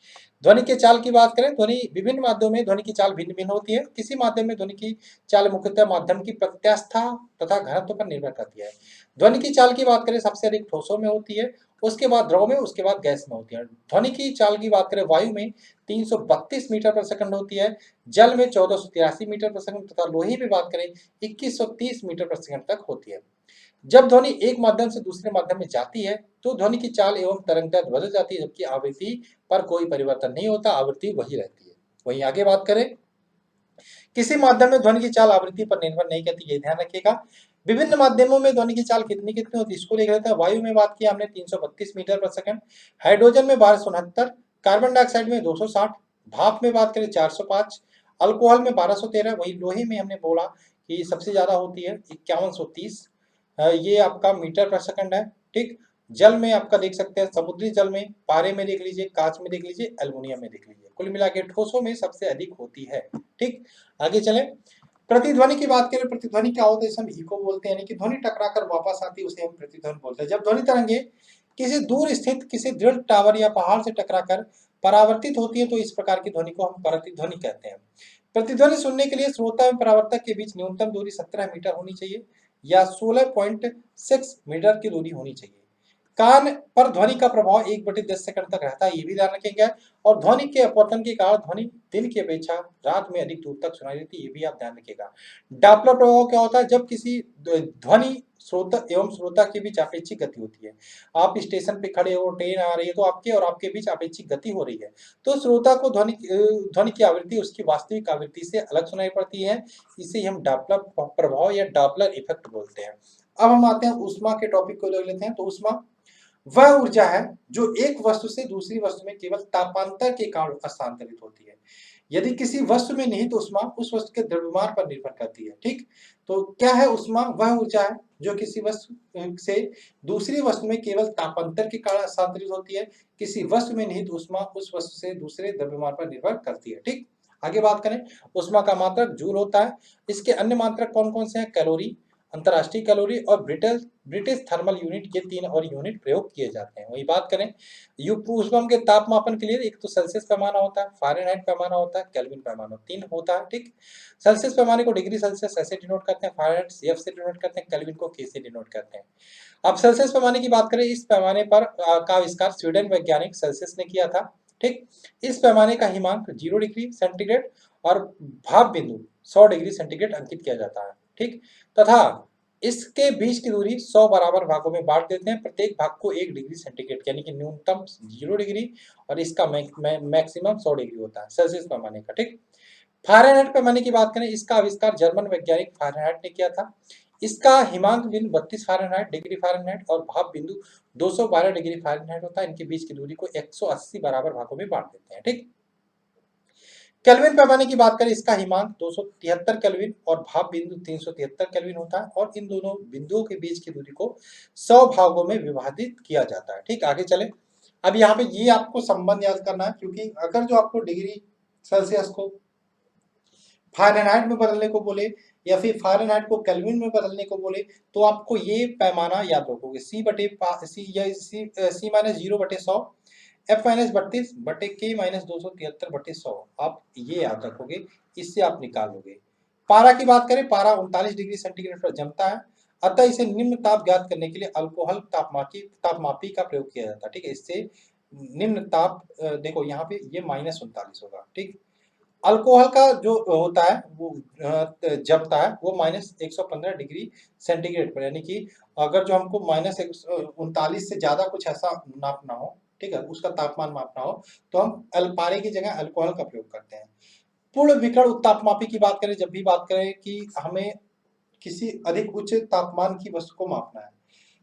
ध्वनि के चाल की बात करें, ध्वनि विभिन्न माध्यमों में ध्वनि की चाल भिन्न भिन्न होती है। किसी माध्यम में ध्वनि की चाल मुख्यतः माध्यम की प्रत्यास्था तथा घनत्व पर निर्भर करती है। ध्वनि की चाल की बात करें, सबसे अधिक ठोसों में होती है, उसके बाद द्रव में, उसके बाद गैस में होती है। ध्वनि की चाल की बात करें, वायु में 332 मीटर पर सेकंड होती है, जल में 1483 मीटर पर सेकंड तथा लोहे में बात करें 2130 मीटर पर सेकंड तक होती है। जब ध्वनि एक माध्यम से दूसरे माध्यम में जाती है तो ध्वनि की चाल एवं तरंगदैर्घ्य बदल जाती है, जबकि आवृत्ति पर कोई परिवर्तन नहीं होता, आवृत्ति वही रहती है। वहीं आगे बात करें, किसी माध्यम में ध्वनि की चाल आवृत्ति पर निर्भर नहीं करती, ये ध्यान रखिएगा। विभिन्न माध्यमों में ध्वनि की चाल कितनी कितनी होती है इसको देख लेते हैं। वायु में बात किया हमने 332 मीटर पर सेकंड, हाइड्रोजन में 1269, कार्बन डाइऑक्साइड में 260, भाप में बात करें 405, अल्कोहल में 1213, वही लोहे में हमने बोला कि सबसे ज्यादा होती है 5130, ये आपका मीटर पर सेकंड है। ठीक, जल में आपका देख सकते हैं, समुद्री जल में, पारे में देख लीजिए, कांच में देख लीजिए, एल्युमिनियम में देख लीजिए। कुल मिला के ठोसों में सबसे अधिक होती है। ठीक, आगे चलें। प्रतिध्वनि की बात करें, प्रतिध्वनि क्या होता है, इसे हम इको बोलते हैं, यानी कि ध्वनि टकराकर वापस आती है उसे हम प्रतिध्वनि बोलते हैं। जब ध्वनि तरंगे किसी दूर स्थित किसी दृढ़ टावर या पहाड़ से टकराकर परावर्तित होती है तो इस प्रकार की ध्वनि को हम प्रतिध्वनि कहते हैं। प्रतिध्वनि सुनने के लिए श्रोता एवं परावर्तक के बीच न्यूनतम दूरी 17 मीटर होनी चाहिए या 16.6 मीटर की दूरी होनी चाहिए। कान पर ध्वनि का प्रभाव 1/10 सेकंड तक रहता है, ये भी ध्यान रखेंगे। और ध्वनि के अपवर्तन के कारण ध्वनि दिन की अपेक्षा रात में अधिक दूर तक सुनाई देती है, ये भी आप ध्यान रखिएगा। डॉपलर प्रभाव क्या होता है, जब किसी ध्वनि स्रोत एवं श्रोता के बीच अपेक्षिक गति होती है। आप स्टेशन पे खड़े हो, ट्रेन आ रही है तो आपके और आपके बीच अपेक्षिक गति हो रही है, तो श्रोता को ध्वनि की आवृत्ति उसकी वास्तविक आवृत्ति से अलग सुनाई पड़ती है। इसे हम डॉपलर प्रभाव या डॉपलर इफेक्ट बोलते हैं। अब हम आते हैं ऊष्मा के टॉपिक को ले लेते हैं। तो ऊष्मा वह ऊर्जा है जो एक वस्तु से दूसरी वस्तु में केवल तापांतर के कारण हस्तांतरित होती है। यदि किसी वस्तु में निहित ऊष्मा उस वस्तु के द्रव्यमान पर निर्भर करती है। ठीक, तो क्या है ऊष्मा? वह ऊर्जा है जो किसी वस्तु से दूसरी वस्तु में केवल तापांतर के कारण हस्तांतरित होती है। किसी वस्तु में निहित ऊष्मा उस वस्तु से दूसरे द्रव्यमान पर निर्भर करती है। ठीक, आगे बात करें, ऊष्मा का मात्रक जूल होता है। इसके अन्य मात्रक कौन कौन से हैं? कैलोरी, अंतर्राष्ट्रीय कैलोरी और ब्रिटिश थर्मल यूनिट, ये 3 और यूनिट प्रयोग किए जाते हैं। वही बात करें, ऊष्मा के तापमापन के लिए एक तो सेल्सियस पैमाना होता है, फारेनहाइट पैमाना होता है, केल्विन पैमाना, 3 होता है। ठीक, सेल्सियस पैमाने को डिग्री सेल्सियस ऐसे डिनोट करते हैं, फारेनहाइट सीएफ से डिनोट करते हैं, केल्विन को के से डिनोट करते हैं। अब सेल्सियस पैमाने की बात करें, इस पैमाने पर का आविष्कार स्वीडन वैज्ञानिक सेल्सियस ने किया था। ठीक, इस पैमाने का हिमांक 0 डिग्री सेंटीग्रेड और भाप बिंदु 100 डिग्री सेंटीग्रेड अंकित किया जाता है। ठीक, तथा इसके बीच की दूरी 100 बराबर भागों में बांट देते हैं, प्रत्येक भाग को 1 डिग्री सेंटीग्रेड, यानी कि न्यूनतम 0 डिग्री और इसका मैक्सिमम 100 डिग्री होता है सेल्सियस पैमाने का। ठीक, फारेनहाइट पैमाने की बात करें, इसका आविष्कार जर्मन वैज्ञानिक फारेनहाइट ने किया था। इसका हिमांक बिंदु 32 फारेनहाइट डिग्री फारेनहाइट और भाप बिंदु 212 डिग्री फारेनहाइट होता है। इनके बीच की दूरी को 180 बराबर भागों में बांट देते हैं। ठीक, केल्विन पैमाने की बात करें, इसका हिमांक 273 केल्विन और भाप बिंदु 373 केल्विन होता है और इन दोनों बिंदुओं के बीच की दूरी को 100 भागों में विभाजित किया जाता है। ठीक, आगे चले। अब यहाँ पे ये आपको संबंध याद करना है, क्योंकि अगर जो आपको डिग्री सेल्सियस को फारेनहाइट में बदलने को बोले या फिर फारेनहाइट को केल्विन में बदलने को बोले तो आपको ये पैमाना याद रखोगे, सी माइनस 0/100, F माइनस 32 बटे K माइनस 273/100, आप ये याद रखोगे, इससे आप निकाल लोगे। पारा की बात करें, पारा 39 डिग्री सेंटीग्रेड पर जमता है, अतः इसे निम्न ताप ज्ञात करने के लिए अल्कोहल तापमापी का प्रयोग किया जाता है। ठीक है, इससे निम्न ताप देखो यहाँ पे ये -39 होगा। ठीक, अल्कोहल का जो होता है वो जमता है वो -115 डिग्री सेंटीग्रेड पर, यानी कि अगर जो हमको -39 से ज्यादा कुछ ऐसा नापना हो, ठीक है, उसका तापमान मापना हो, तो हम पारे की जगह अल्कोहल का प्रयोग करते हैं। पूर्ण विकर्ण उत्तापमापी की बात करें, जब भी बात करें कि हमें किसी अधिक उच्च तापमान की वस्तु को मापना है,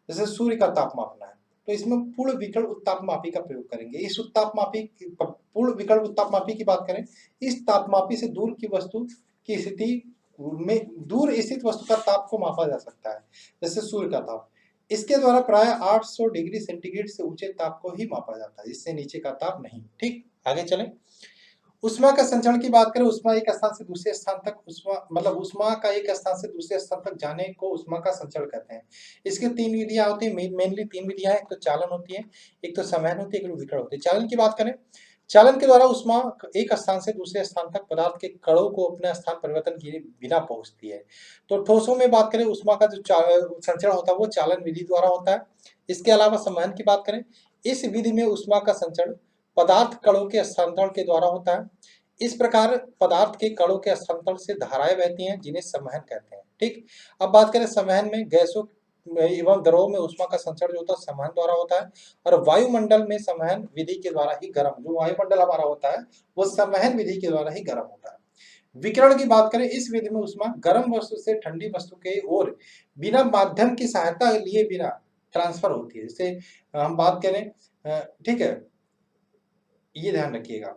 जैसे सूर्य का ताप मापना है, तो इसमें पूर्ण विकर्ण उत्तापमापी का प्रयोग करेंगे। इस पूर्ण विकर्ण उत्तापमापी की बात करें, इस तापमापी से दूर की वस्तु की स्थिति में दूर स्थित वस्तु का ताप को मापा जा सकता है, जैसे सूर्य का ताप। इसके द्वारा प्राय 800 डिग्री सेंटीग्रेड से ऊंचे ताप को ही मापा जाता है, इससे नीचे का ताप नहीं। ठीक, आगे चलें। ऊष्मा का संचरण की बात करें, ऊष्मा एक स्थान से दूसरे स्थान तक, ऊष्मा का एक स्थान से दूसरे स्थान तक जाने को ऊष्मा का संचरण कहते हैं। इसकी 3 विधियां होती हैं, मेनली 3 विधियां हैं। एक तो चालन होती है, एक तो संवहन होती है, एक विकिरण होती है। चालन की बात करें, चालन के द्वारा ऊष्मा एक स्थान से दूसरे स्थान तक पदार्थ के कणों को अपना स्थान परिवर्तन किए बिना पहुंचती है। तो ठोसों में बात करें, ऊष्मा का जो संचरण होता है वो चालन विधि द्वारा होता है। इसके अलावा संवहन की बात करें, इस विधि में ऊष्मा का संचरण पदार्थ कणों के स्थानांतरण के द्वारा होता है। इस प्रकार पदार्थ के कणों के स्थानांतरण से धाराएं बहती हैं, जिन्हें संवहन कहते हैं। ठीक, अब बात करें संवहन में, गैसों एवं द्रवों में ऊष्मा का संचरण जो होता है संवहन द्वारा होता है, और वायुमंडल में संवहन विधि के द्वारा ही गर्म, जो वायुमंडल हमारा होता है वो संवहन विधि के द्वारा ही गर्म होता है। विकिरण की बात करें, इस विधि में ऊष्मा गर्म वस्तु से ठंडी वस्तु के ओर बिना माध्यम की सहायता लिए बिना ट्रांसफर होती है। जैसे हम बात करें, ठीक है, ये ध्यान रखिएगा।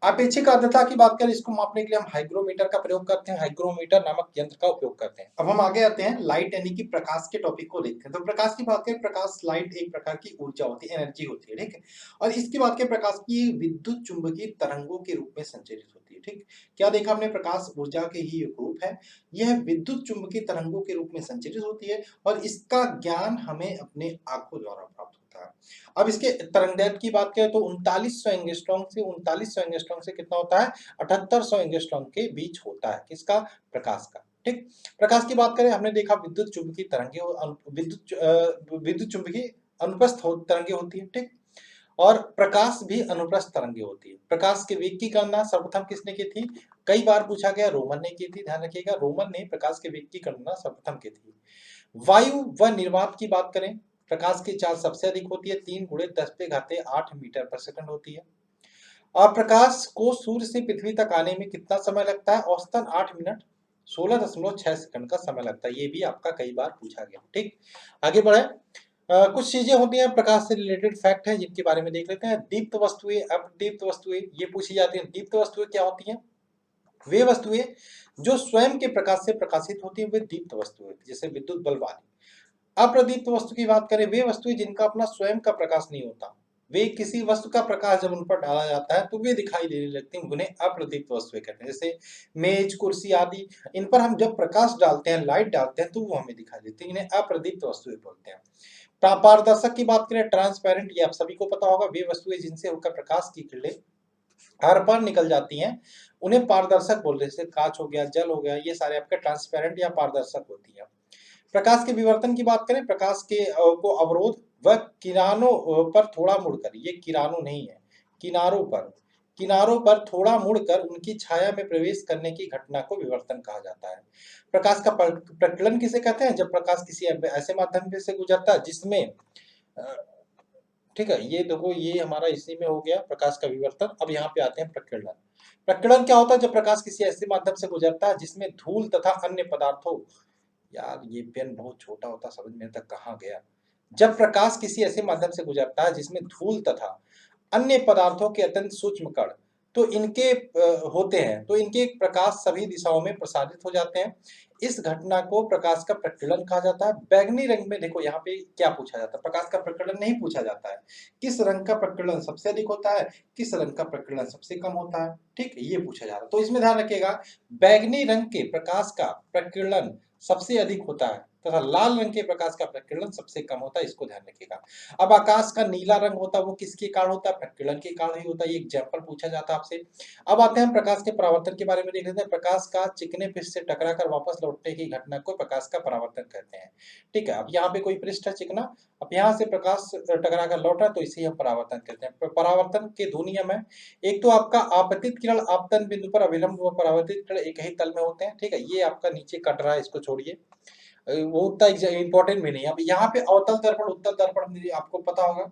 अपेक्षिक आर्द्रता की बात करें, इसको मापने के लिए हम हाइग्रोमीटर का प्रयोग करते हैं, हाइग्रोमीटर नामक यंत्र का उपयोग करते हैं। अब हम आगे आते हैं, लाइट यानी कि प्रकाश के टॉपिक को देखते हैं। तो प्रकाश की बात करें, प्रकाश लाइट एक प्रकार की ऊर्जा होती है, एनर्जी होती है। ठीक है, और इसकी बात करें, प्रकाश की विद्युत चुंबकीय तरंगों के रूप में संचरित होती है। ठीक, क्या देखा हमने, प्रकाश ऊर्जा के ही एक रूप है, यह विद्युत चुंबकीय तरंगों के रूप में संचरित होती है, और इसका ज्ञान हमें अपने आंखों द्वारा प्राप्त होता है। अब इसके तरंगदैर्घ्य की बात करें तो 3900 एंगस्ट्रॉम से कितना होता है, 7800 एंगस्ट्रॉम के बीच होता है। किसका, प्रकाश का। ठीक, प्रकाश की बात करें, हमने देखा विद्युत चुंबकीय तरंगे, विद्युत चुंबकीय अनुप्रस्थ तरंगे होती है। ठीक, और प्रकाश भी अनुप्रस्थ तरंगे होती है। प्रकाश के वेग की गणना सर्वप्रथम किसने की थी, कई बार पूछा गया, रोमन ने की थी। ध्यान रखिएगा, रोमन ने प्रकाश के वेग की गणना सर्वप्रथम की थी। वायु व निर्वात की बात करें, प्रकाश की चाल सबसे अधिक होती है, 3 × 10⁸ मीटर पर सेकंड होती है। और प्रकाश को सूर्य से पृथ्वी तक आने में कितना समय लगता है, औसतन 8 मिनट 16.6 सेकंड का समय लगता है। ये भी आपका कई बार पूछा गया। ठीक, आगे बढ़े। कुछ चीजें होती हैं प्रकाश से रिलेटेड फैक्ट है, जिनके बारे में देख लेते हैं। दीप्त वस्तुएं, अब दीप्त वस्तुएं ये पूछी जाती हैं। दीप्त वस्तुएं क्या होती हैं, वे वस्तुएं जो स्वयं के प्रकाश से प्रकाशित होती हैं, वे दीप्त वस्तुएं, जैसे विद्युत बल्ब आदि। अप्रदीप्त वस्तु की बात करें, वे वस्तुएं जिनका अपना स्वयं का प्रकाश नहीं होता, वे किसी वस्तु का प्रकाश जब उन पर डाला जाता है तो वे दिखाई देने लगती हैं, उन्हें अप्रदीप्त वस्तुएं कहते हैं। जैसे मेज, कुर्सी आदि, इन पर हम जब प्रकाश डालते हैं, लाइट डालते हैं, तो वो हमें दिखाई देती है, इन्हें अप्रदीप्त वस्तुएं बोलते हैं। पारदर्शक की बात करें, ट्रांसपेरेंट, ये आप सभी को पता होगा, वे वस्तुएं जिनसे होकर प्रकाश की किरणें हर पार निकल जाती हैं, उन्हें पारदर्शक बोलते हैं। जैसे कांच हो गया, जल हो गया, ये सारे आपके ट्रांसपेरेंट या पारदर्शक होती है। प्रकाश के विवर्तन की बात करें, प्रकाश के को अवरोध व किनारों पर थोड़ा मुड़कर, ये किनारों नहीं है, किनारों पर थोड़ा मुड़कर उनकी छाया में प्रवेश करने की घटना को विवर्तन कहा जाता है। प्रकाश का प्रकीर्णन किसे कहते हैं, जब प्रकाश किसी ऐसे माध्यम से गुजरता है जिसमें, ठीक है, ये देखो, ये हमारा इसी में हो गया प्रकाश का विवर्तन। अब यहाँ पे आते हैं प्रकीर्णन। प्रकीर्णन क्या होता है, जब प्रकाश किसी ऐसे माध्यम से गुजरता है जिसमें धूल तथा अन्य पदार्थों, यार ये पेन बहुत छोटा होता, समझ में तक कहाँ गया। जब प्रकाश किसी ऐसे माध्यम से गुजरता है जिसमें धूल तथा अन्य पदार्थों के अत्यंत सूक्ष्म कण तो इनके होते हैं, तो इनके प्रकाश सभी दिशाओं में प्रसारित हो जाते हैं। इस घटना को प्रकाश का प्रकीर्णन कहा जाता है। बैगनी रंग में देखो, यहाँ पे क्या पूछा जाता है, प्रकाश का प्रकीर्णन नहीं पूछा जाता है, किस रंग का प्रकीर्णन सबसे अधिक होता है, किस रंग का प्रकीर्णन सबसे कम होता है। ठीक, ये पूछा जा रहा है, तो इसमें ध्यान रखिएगा, बैगनी रंग के प्रकाश का प्रकीर्णन सबसे अधिक होता है तथा लाल रंग के प्रकाश का प्रकीर्णन सबसे कम होता है, इसको ध्यान रखिएगा। अब आकाश का नीला रंग होता है, वो किसके कारण होता है, प्रकीर्णन के कारण ही होता है। ये एग्जाम्पल पूछा जाता है आपसे। अब आते हैं प्रकाश के परावर्तन के बारे में देख लेते हैं। प्रकाश का चिकने पृष्ठ से टकराकर वापस लौटने की घटना को प्रकाश का परावर्तन कहते हैं। ठीक है, अब यहाँ पे कोई पृष्ठ है चिकना, अब यहाँ से प्रकाश टकराकर लौटा तो इसे हम परावर्तन कहते हैं। परावर्तन के दो नियम है, एक तो आपका आपतित किरण आपतन बिंदु पर अविलंब व परावर्तित किरण एक ही तल में होते हैं। ठीक है, ये आपका नीचे कट रहा है, इसको छोड़िए, वो उतना इंपॉर्टेंट भी नहीं है। अब यहाँ पे अवतल दर्पण, उत्तल दर्पण आपको पता होगा।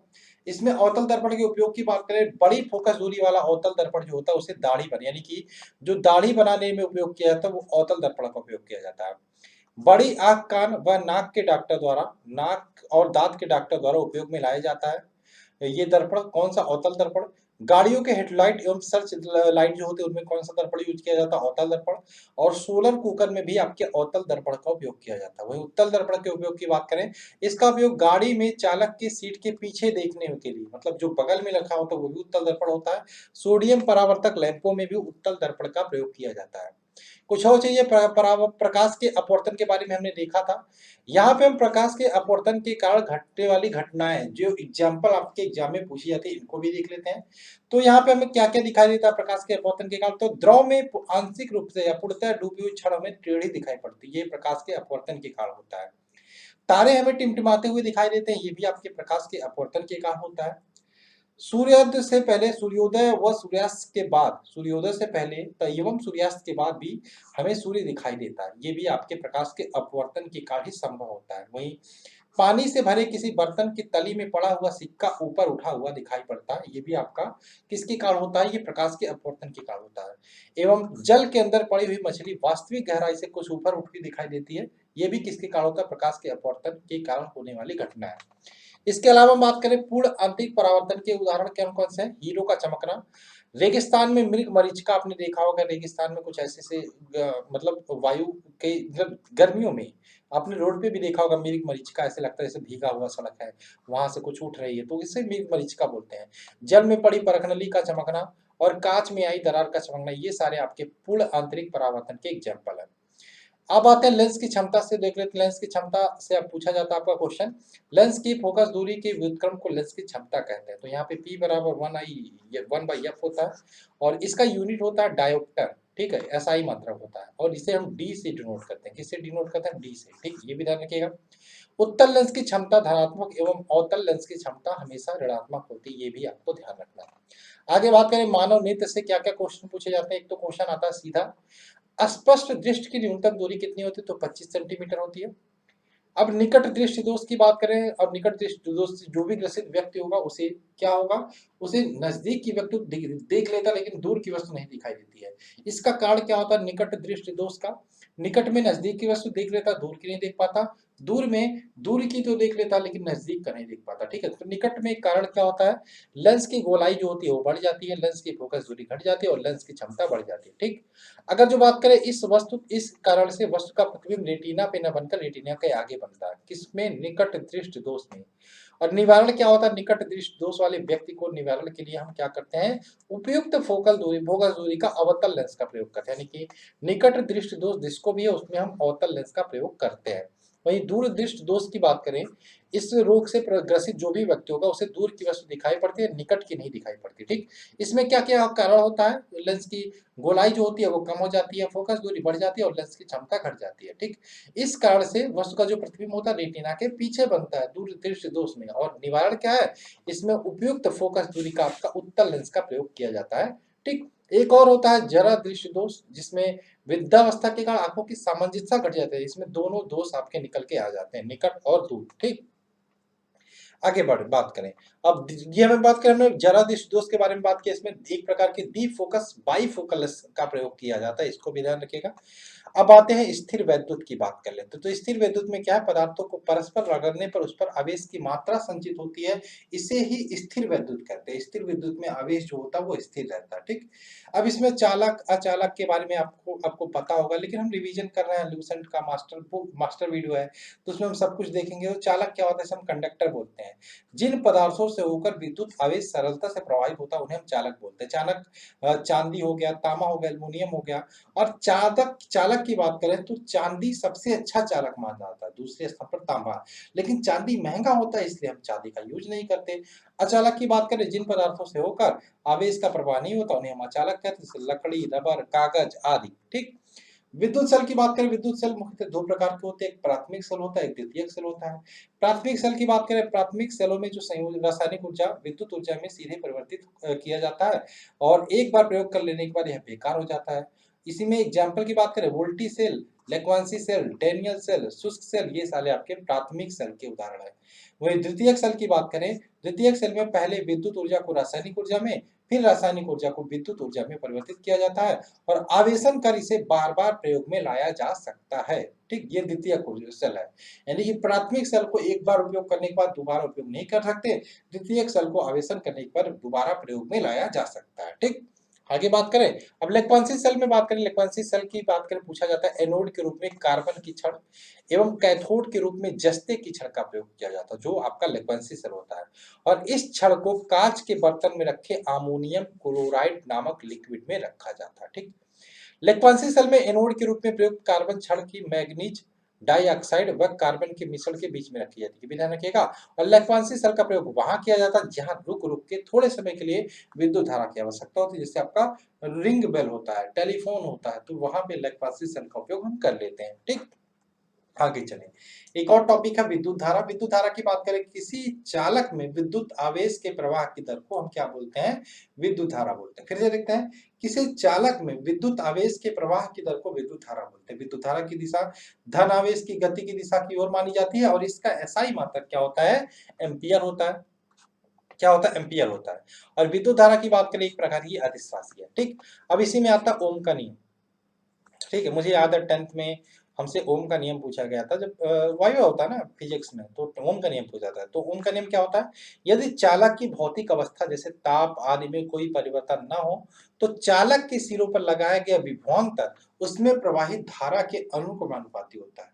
इसमें अवतल दर्पण के उपयोग की बात करें, बड़ी फोकस दूरी वाला अवतल दर्पण जो होता है उसे दाढ़ी बन, यानी कि जो दाढ़ी बनाने में उपयोग किया जाता है वो अवतल दर्पण का उपयोग किया जाता है। बड़ी आंख, कान व नाक के डॉक्टर द्वारा, नाक और दांत के डॉक्टर द्वारा उपयोग में लाया जाता है। ये दर्पण कौन सा, अवतल दर्पण, गाड़ियों के हेडलाइट एवं सर्च लाइट जो होते हैं उनमें कौन सा दर्पण यूज किया जाता है? अवतल दर्पण। और सोलर कुकर में भी आपके अवतल दर्पण का उपयोग किया जाता है। वही उत्तल दर्पण के उपयोग की बात करें, इसका उपयोग गाड़ी में चालक की सीट के पीछे देखने के लिए, मतलब जो बगल में रखा होता है वो भी उत्तल दर्पण होता है। सोडियम परावर्तक लैंपों में भी उत्तल दर्पण का प्रयोग किया जाता है। कुछ और चीजें प्रकाश के अपवर्तन के बारे में हमने देखा था। यहाँ पे हम प्रकाश के अपवर्तन के कारण घटने वाली घटनाएं जो एग्जाम्पल आपके एग्जाम में पूछी जाती है इनको भी देख लेते हैं। तो यहाँ पे हमें क्या क्या दिखाई देता है प्रकाश के अपवर्तन के कारण? तो द्रव में आंशिक रूप से या पूर्णतः डूबी हुई छड़ हमें टेढ़ी दिखाई पड़ती है, ये प्रकाश के अपवर्तन के कारण होता है। तारे हमें टिमटिमाते हुए दिखाई देते हैं, ये भी आपके प्रकाश के अपवर्तन के कारण होता है। सूर्योदय से पहले, सूर्योदय व सूर्यास्त के बाद, सूर्योदय से पहले एवं सूर्यास्त के बाद भी हमें सूर्य दिखाई देता है, ये भी आपके प्रकाश के अपवर्तन के कारण ही संभव होता है। वहीं पानी से भरे किसी बर्तन की तली में पड़ा हुआ सिक्का ऊपर उठा हुआ दिखाई पड़ता है, ये भी आपका किसके कारण होता है? ये प्रकाश के अपवर्तन के कारण होता है। एवं जल के अंदर पड़ी हुई मछली वास्तविक गहराई से कुछ ऊपर उठती दिखाई देती है, ये भी किसके कारण होता है? प्रकाश के अपवर्तन के कारण होने वाली घटना है। इसके अलावा बात करें पूर्ण आंतरिक परावर्तन के उदाहरण कौन से हैं? हीरो का चमकना, रेगिस्तान में मृग मरीचिका आपने देखा होगा, रेगिस्तान में कुछ ऐसे मतलब वायु के मतलब गर्मियों में आपने रोड पे भी देखा होगा मृग मरीचिका, ऐसे लगता है जैसे भीगा हुआ सड़क है, वहां से कुछ उठ रही है, तो इसे मृग मरीचिका बोलते हैं। जल में पड़ी परखनली का चमकना और कांच में आई दरार का चमकना, ये सारे आपके पूर्ण आंतरिक परावर्तन के एग्जाम्पल है। अब आते हैं लेंस की क्षमता से, देख लेते हैं लेंस की क्षमता से अब पूछा जाता है आपका क्वेश्चन, लेंस की फोकस दूरी के व्युत्क्रम को लेंस की क्षमता कहते हैं। तो यहाँ पे P बराबर 1/f होता है और इसका यूनिट होता है डायोप्टर, ठीक है, SI मात्रक होता है और इसे हम D से डिनोट करते हैं। किससे डिनोट करते हैं? D से, ठीक, ये भी ध्यान रखिएगा। उत्तल लेंस की क्षमता धनात्मक एवं अवतल लेंस की क्षमता हमेशा ऋणात्मक होती है, ये भी आपको ध्यान रखना है। आगे बात करें मानव नेत्र से क्या क्या क्वेश्चन पूछे जाते हैं। एक तो क्वेश्चन आता है सीधा, स्पष्ट दृष्टि की न्यूनतम दूरी कितनी होती है? तो 25 सेंटीमीटर होती है। अब निकट दृष्टि दोष की बात करें, अब निकट दृष्टि दोष से जो भी ग्रसित व्यक्ति होगा उसे क्या होगा? उसे नजदीक की वस्तु देख लेता लेकिन दूर की वस्तु नहीं दिखाई देती है। इसका कारण क्या होता है निकट दृष्टि दोष का? निकट में नजदीक की वस्तु देख लेता, दूर की नहीं देख पाता। दूर में दूर की तो देख लेता लेकिन नजदीक का नहीं देख पाता, ठीक है। तो निकट में कारण क्या होता है? लेंस की गोलाई जो होती है वो बढ़ जाती है, लेंस की फोकस दूरी घट जाती है और लेंस की क्षमता बढ़ जाती है, ठीक। अगर जो बात करें इस कारण से वस्तु का प्रतिबिंब रेटिना पे न बनकर रेटिना के आगे बनता है, किसमें? निकट दृष्टि दोष में। और निवारण क्या होता है? निकट दृष्टि दोष वाले व्यक्ति को निवारण के लिए हम क्या करते हैं? उपयुक्त फोकस दूरी का अवतल लेंस का प्रयोग करते हैं, यानी कि निकट दृष्टि दोष जिसको भी है उसमें हम अवतल लेंस का प्रयोग करते हैं। वहीं दूर दृष्टि दोष की बात करें, इस रोग से ग्रसित जो भी व्यक्ति होगा उसे दूर की वस्तु दिखाई पड़ती है, निकट की नहीं दिखाई पड़ती, ठीक। इसमें क्या क्या कारण होता है? लेंस की गोलाई जो होती है वो कम हो जाती है, फोकस दूरी बढ़ जाती है और लेंस की क्षमता घट जाती है, ठीक। इस कारण से वस्तु का जो प्रतिबिंब होता है रेटिना के पीछे बनता है दूर दृष्टि दोष में। और निवारण क्या है? इसमें उपयुक्त फोकस दूरी का आपका उत्तल लेंस का प्रयोग किया जाता है, ठीक। एक और होता है जरा दृष्टि दोष, जिसमें वृद्धावस्था के कारण आंखों की सामंजस्य घट जाती है। इसमें दोनों दोष आपके निकल के आ जाते हैं, निकट और दूर, ठीक। आगे बढ़ बात करें, अब ये हमें बात करें, हमने जरा दृष्टि दोष के बारे में बात की, इसमें एक प्रकार की डी फोकस बाई फोकल का प्रयोग किया जाता है, इसको भी ध्यान रखिएगा। अब आते हैं स्थिर वैद्युत की बात कर लेते हैं। तो स्थिर वैद्युत में क्या है? पदार्थों को परस्पर रगड़ने पर उस पर आवेश की मात्रा संचित होती है, इसे ही स्थिर वैद्युत कहते हैं। स्थिर विद्युत में आवेश जो होता है वो स्थिर रहता है, ठीक। अब इसमें चालक अचालक के बारे में आपको पता होगा, लेकिन हम रिवीजन कर रहे हैं, लूसेंट का मास्टर वीडियो है तो उसमें हम सब कुछ देखेंगे। तो चालक क्या होता है? इसे हम कंडक्टर बोलते हैं। जिन पदार्थों से होकर विद्युत आवेश सरलता से प्रवाहित होता है उन्हें हम चालक बोलते हैं। चांदी हो गया, तांबा हो गया, एल्युमिनियम हो गया। और चालक की बात करें तो चांदी सबसे अच्छा चालक माना जाता है, दूसरे स्थान पर तांबा। लेकिन चांदी महंगा होता है इसलिए हम चांदी का यूज नहीं करते। अचालक की बात करें, जिन पदार्थों से होकर आवेश का प्रवाह नहीं होता उन्हें हम अचालक कहते हैं, जैसे लकड़ी, रबर, कागज आदि, ठीक। विद्युत सेल की बात करें, विद्युत सेल मुख्यतः दो प्रकार के होते हैं, एक प्राथमिक सेल होता है, एक द्वितीयक सेल होता है। प्राथमिक सेल की बात करें, प्राथमिक सेलों में जो संयोजित रासायनिक ऊर्जा विद्युत ऊर्जा में सीधे परिवर्तित किया जाता है और एक बार प्रयोग कर लेने के बाद यह बेकार हो जाता है। इसी में एग्जाम्पल की बात करें, voltaic cell, Leclanche cell, Daniell cell, शुष्क सेल, ये सारे आपके प्राथमिक सेल के उदाहरण है। वही द्वितीयक सेल की बात करें द्वितीयक सेल में पहले विद्युत ऊर्जा को रासायनिक ऊर्जा में, फिर रासायनिक ऊर्जा को विद्युत ऊर्जा में परिवर्तित किया जाता है और आवेशन कर इसे बार-बार प्रयोग में लाया जा सकता है। ठीक, ये द्वितीयक सेल है। यानी कि प्राथमिक सेल को एक बार उपयोग करने के बाद दोबारा उपयोग नहीं कर सकते, द्वितीयक सेल को आवेशन करने के बाद दोबारा प्रयोग में लाया जा सकता है। ठीक, आगे बात करें, अब लेक्वांसी सेल में बात करें, लेक्वांसी सेल की बात करें, पूछा जाता है एनोड के रूप में कार्बन की छड़ एवं कैथोड के रूप में जस्ते की छड़ का प्रयोग किया जाता है, जो आपका लेक्वांसी सेल होता है। और इस छड़ को कांच के बर्तन में रखे अमोनियम क्लोराइड नामक लिक्विड में रखा जाता है। ठीक, लेक्वांसी सेल में एनोड के रूप में प्रयुक्त कार्बन छड़ की मैग्नीज डाइऑक्साइड व कार्बन के मिश्रण के बीच में रखी जाती है, भी ध्यान रखिएगा। और लेक्वांसी सेल का प्रयोग वहां किया जाता है जहां रुक रुक के थोड़े समय के लिए विद्युत धारा की आवश्यकता होती है, जैसे आपका रिंग बेल होता है, टेलीफोन होता है, तो वहां पे लेक्वांसी सेल का उपयोग हम कर लेते हैं। ठीक, आगे चलें। एक और टॉपिक है विद्युत धारा। विद्युत धारा की बात करें, किसी चालक में विद्युत आवेश के प्रवाह की दर को हम क्या बोलते हैं? विद्युत धारा बोलते हैं। फिर से देखते हैं, किसी चालक में विद्युत आवेश के प्रवाह की दर को विद्युत धारा बोलते हैं। विद्युत धारा की दिशा धन आवेश की गति की दिशा की ओर मानी जाती है और इसका एसआई मात्रक क्या होता है? एम्पियर होता है। क्या होता है? एम्पियर होता है। और विद्युत धारा की बात करें, एक प्रकार की अदिश राशि है। ठीक, अब इसी में आता है ओम का नियम। ठीक है, मुझे याद है 10th में हमसे ओम का नियम पूछा गया था, जब वायवा होता है ना फिजिक्स में, तो ओम का नियम पूछा जाता है। तो ओम का नियम क्या होता है? यदि चालक की भौतिक अवस्था जैसे ताप आदि में कोई परिवर्तन न हो, तो चालक के सिरों पर लगाया गया विभवांतर उसमें प्रवाहित धारा के अनुक्रमानुपाती होता है।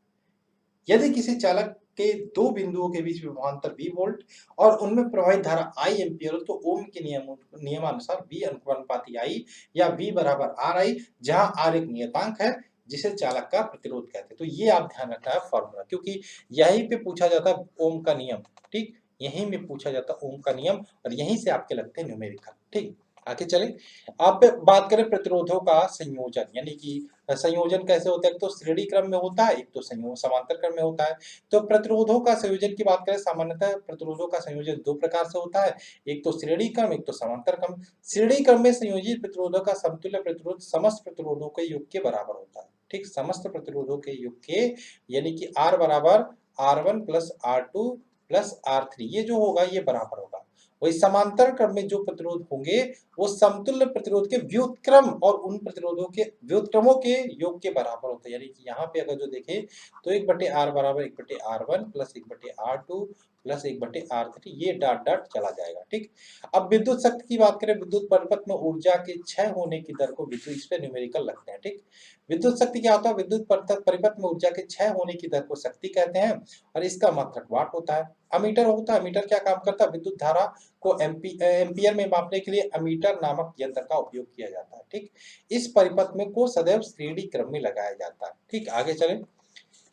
यदि किसी चालक के दो बिंदुओं के बीच विभवांतर V वोल्ट और उनमें प्रवाहित धारा I एम्पियर हो, तो ओम के नियमानुसार V अनुपाती I या V बराबर RI, जहां R एक नियतांक है जिसे चालक का प्रतिरोध कहते हैं। तो ये आप ध्यान रखना है फॉर्मूला, क्योंकि यहीं पे पूछा जाता है ओम का नियम। ठीक, यहीं में पूछा जाता है ओम का नियम और यहीं से आपके लगते हैं न्यूमेरिकल। ठीक, आगे चलें। अब बात करें प्रतिरोधों का संयोजन, यानी कि संयोजन कैसे होता है? एक तो श्रेणी क्रम में होता है, एक तो समांतर क्रम में होता है। तो प्रतिरोधों का संयोजन की बात करें, सामान्यतः प्रतिरोधों का संयोजन दो प्रकार से होता है, एक तो श्रेणी क्रम, एक तो समांतर क्रम। श्रेणी क्रम में संयोजित प्रतिरोधों का समतुल्य प्रतिरोध समस्त प्रतिरोधों के योग के बराबर होता है। ठीक, समस्त प्रतिरोधों के योग के, यानी कि R बराबर R1 plus R2 plus R3, ये जो होगा ये बराबर होगा। वही समांतर क्रम में जो प्रतिरोध होंगे वो समतुल्य प्रतिरोध के व्युत्क्रम और उन प्रतिरोधों के व्युत्क्रमों के योग के बराबर होते हैं। यानी कि यहाँ पे अगर जो देखें तो 1/R बराबर 1/R1 plus 1/R2 plus 1/R3, ये डॉट डॉट चला जाएगा। ठीक, अब विद्युत शक्ति की बात करें, विद्युत परिपथ में ऊर्जा के क्षय होने की दर को विद्युत, इस पे न्यूमेरिकल लगते हैं। ठीक, विद्युत शक्ति क्या होता है? विद्युत परिपथ में ऊर्जा के क्षय होने की दर को शक्ति कहते हैं और इसका मात्रक वाट होता है। अमीटर होता है, अमीटर क्या काम करता है? विद्युत धारा को एम्पियर में मापने के लिए अमीटर नामक यंत्र का उपयोग किया जाता है। ठीक, इस परिपथ में को सदैव श्रेणी क्रम में लगाया जाता है। ठीक, आगे चलें।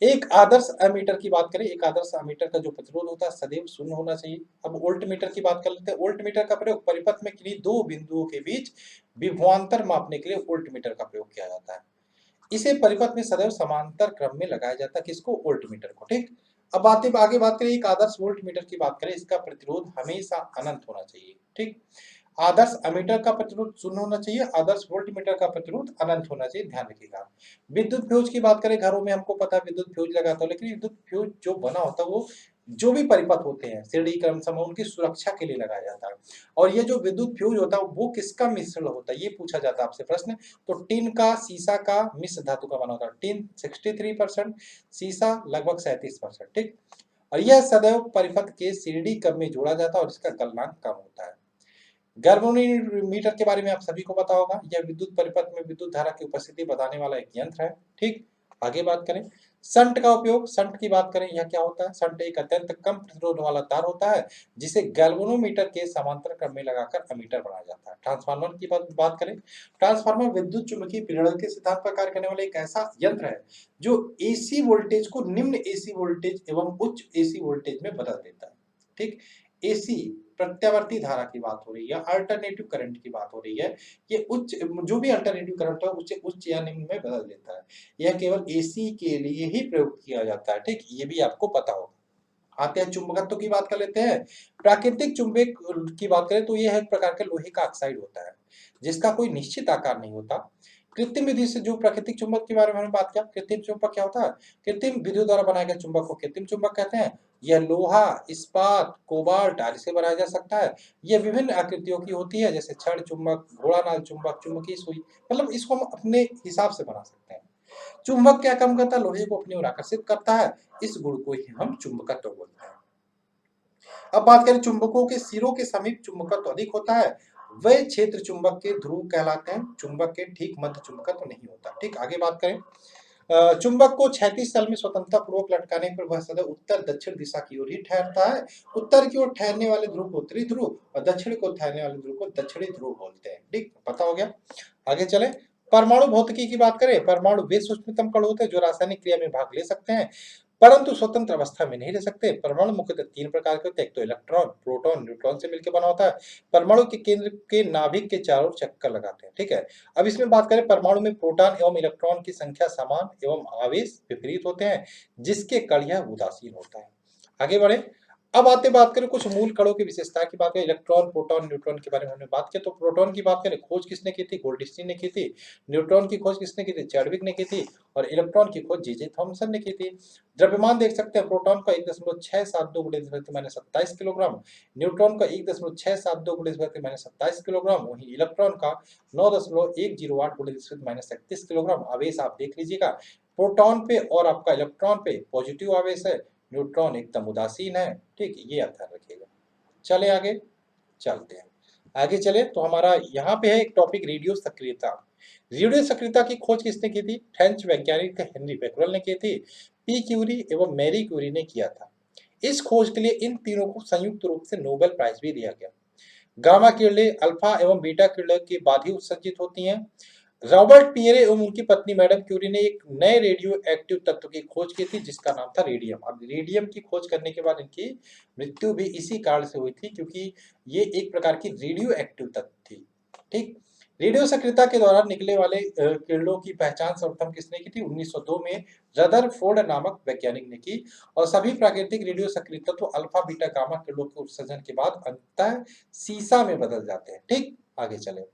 एक आदर्श एमीटर की बात करें, एक आदर्श एमीटर का जो प्रतिरोध होता है सदैव शून्य होना चाहिए। अब वोल्ट मीटर की बात कर लेते हैं। वोल्ट मीटर का प्रयोग परिपथ में किन्हीं दो बिंदुओं के बीच विभवांतर मापने के लिए वोल्ट मीटर का प्रयोग किया जाता है। इसे परिपथ में सदैव समांतर क्रम में लगाया जाता है, किसको? वोल्ट मीटर को। ठीक, अब आगे बात करें, एक आदर्श वोल्ट मीटर की बात करें, इसका प्रतिरोध हमेशा अनंत होना चाहिए। ठीक, आदर्श एमीटर का प्रतिरोध शून्य होना चाहिए, आदर्श वोल्ट मीटर का प्रतिरोध अनंत होना चाहिए, ध्यान रखिएगा। विद्युत फ्यूज की बात करें, घरों में हमको पता है विद्युत फ्यूज लगाता है, लेकिन विद्युत फ्यूज जो बना होता है वो जो भी परिपथ होते हैं श्रेणी क्रम समूह, उनकी सुरक्षा के लिए लगाया जाता है। और ये जो विद्युत फ्यूज होता है वो किसका मिश्रण होता है? ये पूछा जाता है आपसे प्रश्न। तो टिन का, शीशा का मिश्र धातु का बना होता है। टिन 63%, शीशा लगभग 37%। ठीक, और यह सदैव परिपथ के श्रेणी क्रम में जोड़ा जाता है और इसका गलनांक कम होता है। गैल्वेनोमीटर के बारे में आप सभी को पता होगा, यह विद्युत परिपथ में विद्युत धारा की उपस्थिति बताने वाला एक यंत्र है। ठीक, आगे बात करें, शंट का उपयोग। शंट की बात करें, यह क्या होता है? शंट एक अत्यंत कम प्रतिरोध वाला तार होता है जिसे गैल्वेनोमीटर के समांतर क्रम में लगाकर अमीटर बनाया जाता है। ट्रांसफार्मर की बात करें, ट्रांसफार्मर विद्युत चुम्बकीय प्रेरण के सिद्धांत पर कार्य करने वाला एक ऐसा यंत्र है जो एसी वोल्टेज को निम्न एसी वोल्टेज एवं उच्च एसी वोल्टेज में बदल देता है। ठीक, एसी प्रत्यावर्ती धारा की बात हो रही है, अल्टरनेटिव करंट की बात हो रही है, ये उच्च, जो भी अल्टरनेटिव करंट है उच्च उच्च या निम्न में बदल देता है। यह केवल एसी के लिए ही प्रयोग किया जाता है। ठीक, ये भी आपको पता होगा। आते हैं चुंबकत्व की बात कर लेते हैं। प्राकृतिक चुंबक की बात करें तो यह एक प्रकार का लोहे का ऑक्साइड होता है जिसका कोई निश्चित आकार नहीं होता। कृत्रिम विधि से जो प्राकृतिक चुंबक के बारे में हमने बात किया, कृत्रिम चुंबक क्या होता है? कृत्रिम विधियों द्वारा बनाए गए चुंबक को कृत्रिम चुंबक कहते हैं। यह लोहा, इस्पात, कोबाल्ट आदि से बनाया जा सकता है। यह विभिन्न आकृतियों की होती है, जैसे छड़ चुंबक, घोड़ानाल चुंबक, चुंबकीय सुई, मतलब इसको हम अपने हिसाब से बना सकते हैं। चुंबक क्या काम करता है? लोहे को अपनी ओर आकर्षित करता है। इस गुण को ही हम चुंबकत्व बोलते हैं। अब बात करें चुंबकों के सिरों के समीप चुंबकत्व अधिक होता है, वह क्षेत्र चुंबक के ध्रुव कहलाते हैं। चुंबक के ठीक मध्य चुंबकत्व नहीं होता। ठीक, आगे बात करें। चुंबक को क्षैतिज तल में स्वतंत्रता पूर्वक लटकाने पर वह सदा उत्तर दक्षिण दिशा की ओर ही ठहरता है। उत्तर की ओर ठहरने वाले ध्रुव को उत्तरी ध्रुव और दक्षिण को ठहरने वाले ध्रुव को दक्षिणी ध्रुव बोलते हैं। ठीक, पता हो गया। आगे चले। परमाणु भौतिकी की बात करें। परमाणु वे सूक्ष्मतम कण होते हैं जो रासायनिक क्रिया में भाग ले सकते हैं, परंतु स्वतंत्र अवस्था में नहीं रह सकते। परमाणु मुख्यतः तीन प्रकार के होते हैं। एक तो इलेक्ट्रॉन, प्रोटॉन, न्यूट्रॉन से मिलकर बना होता है। परमाणु के केंद्र के नाभिक के चारों ओर चक्कर लगाते हैं। ठीक है। अब इसमें बात करें, परमाणु में प्रोटॉन एवं इलेक्ट्रॉन की संख्या समान एवं आवेश विपरीत होते हैं, जिसके कण यह उदासीन होता है। आगे बढ़े। अब बात करें कुछ मूल कणों की विशेषता की बात करें। इलेक्ट्रॉन, प्रोटॉन, न्यूट्रॉन के बारे में हमने बात किया। तो प्रोटॉन की बात करें, खोज किसने की थी? गोल्डस्टीन ने की थी। न्यूट्रॉन की खोज किसने की थी? चैडविक ने की थी। और इलेक्ट्रॉन की खोज जे थॉमसन ने की थी। द्रव्यमान देख सकते हैं, प्रोटॉन का 1.672 × 10⁻27 किलोग्राम, न्यूट्रॉन का 1.672 × 10⁻27 किलोग्राम, वहीं इलेक्ट्रॉन का 9.108 × 10⁻31 किलोग्राम। आवेश आप देख लीजिएगा, प्रोटॉन पे और आपका इलेक्ट्रॉन पे पॉजिटिव आवेश है, न्यूट्रॉन एकदम उदासीन है। ठीक, ये आप ध्यान रखिएगा। चले आगे चलते हैं। आगे चले तो हमारा यहाँ पे है एक टॉपिक, रेडियो सक्रियता। रेडियो सक्रियता की खोज किसने की थी? फ्रेंच वैज्ञानिक हेनरी बैक्यूरेल ने की थी। पी क्यूरी एवं मैरी क्यूरी ने किया था। इस खोज के लिए इन तीनों को संयुक्त रूप से नोबेल प्राइज भी दिया गया। गामा किरणें अल्फा एवं बीटा किरणें के बाद ही उत्सर्जित होती हैं। रॉबर्ट पियरे एवं उनकी पत्नी मैडम क्यूरी ने एक नए रेडियो एक्टिव तत्व की खोज की थी, जिसका नाम था रेडियम। अब रेडियम की खोज करने के बाद इनकी मृत्यु भी इसी कारण से हुई थी, क्योंकि ये एक प्रकार की रेडियो एक्टिव तत्व थी। ठीक, रेडियो सक्रियता के दौरान निकले वाले किरणों की पहचान सर्वप्रथम किसने की थी? 1902 में रदरफोर्ड नामक वैज्ञानिक ने की। और सभी प्राकृतिक रेडियो सक्रिय तत्व अल्फा बीटा गामा किरणों के उत्सर्जन के बाद अंततः सीसा में बदल जाते हैं। ठीक, आगे चले।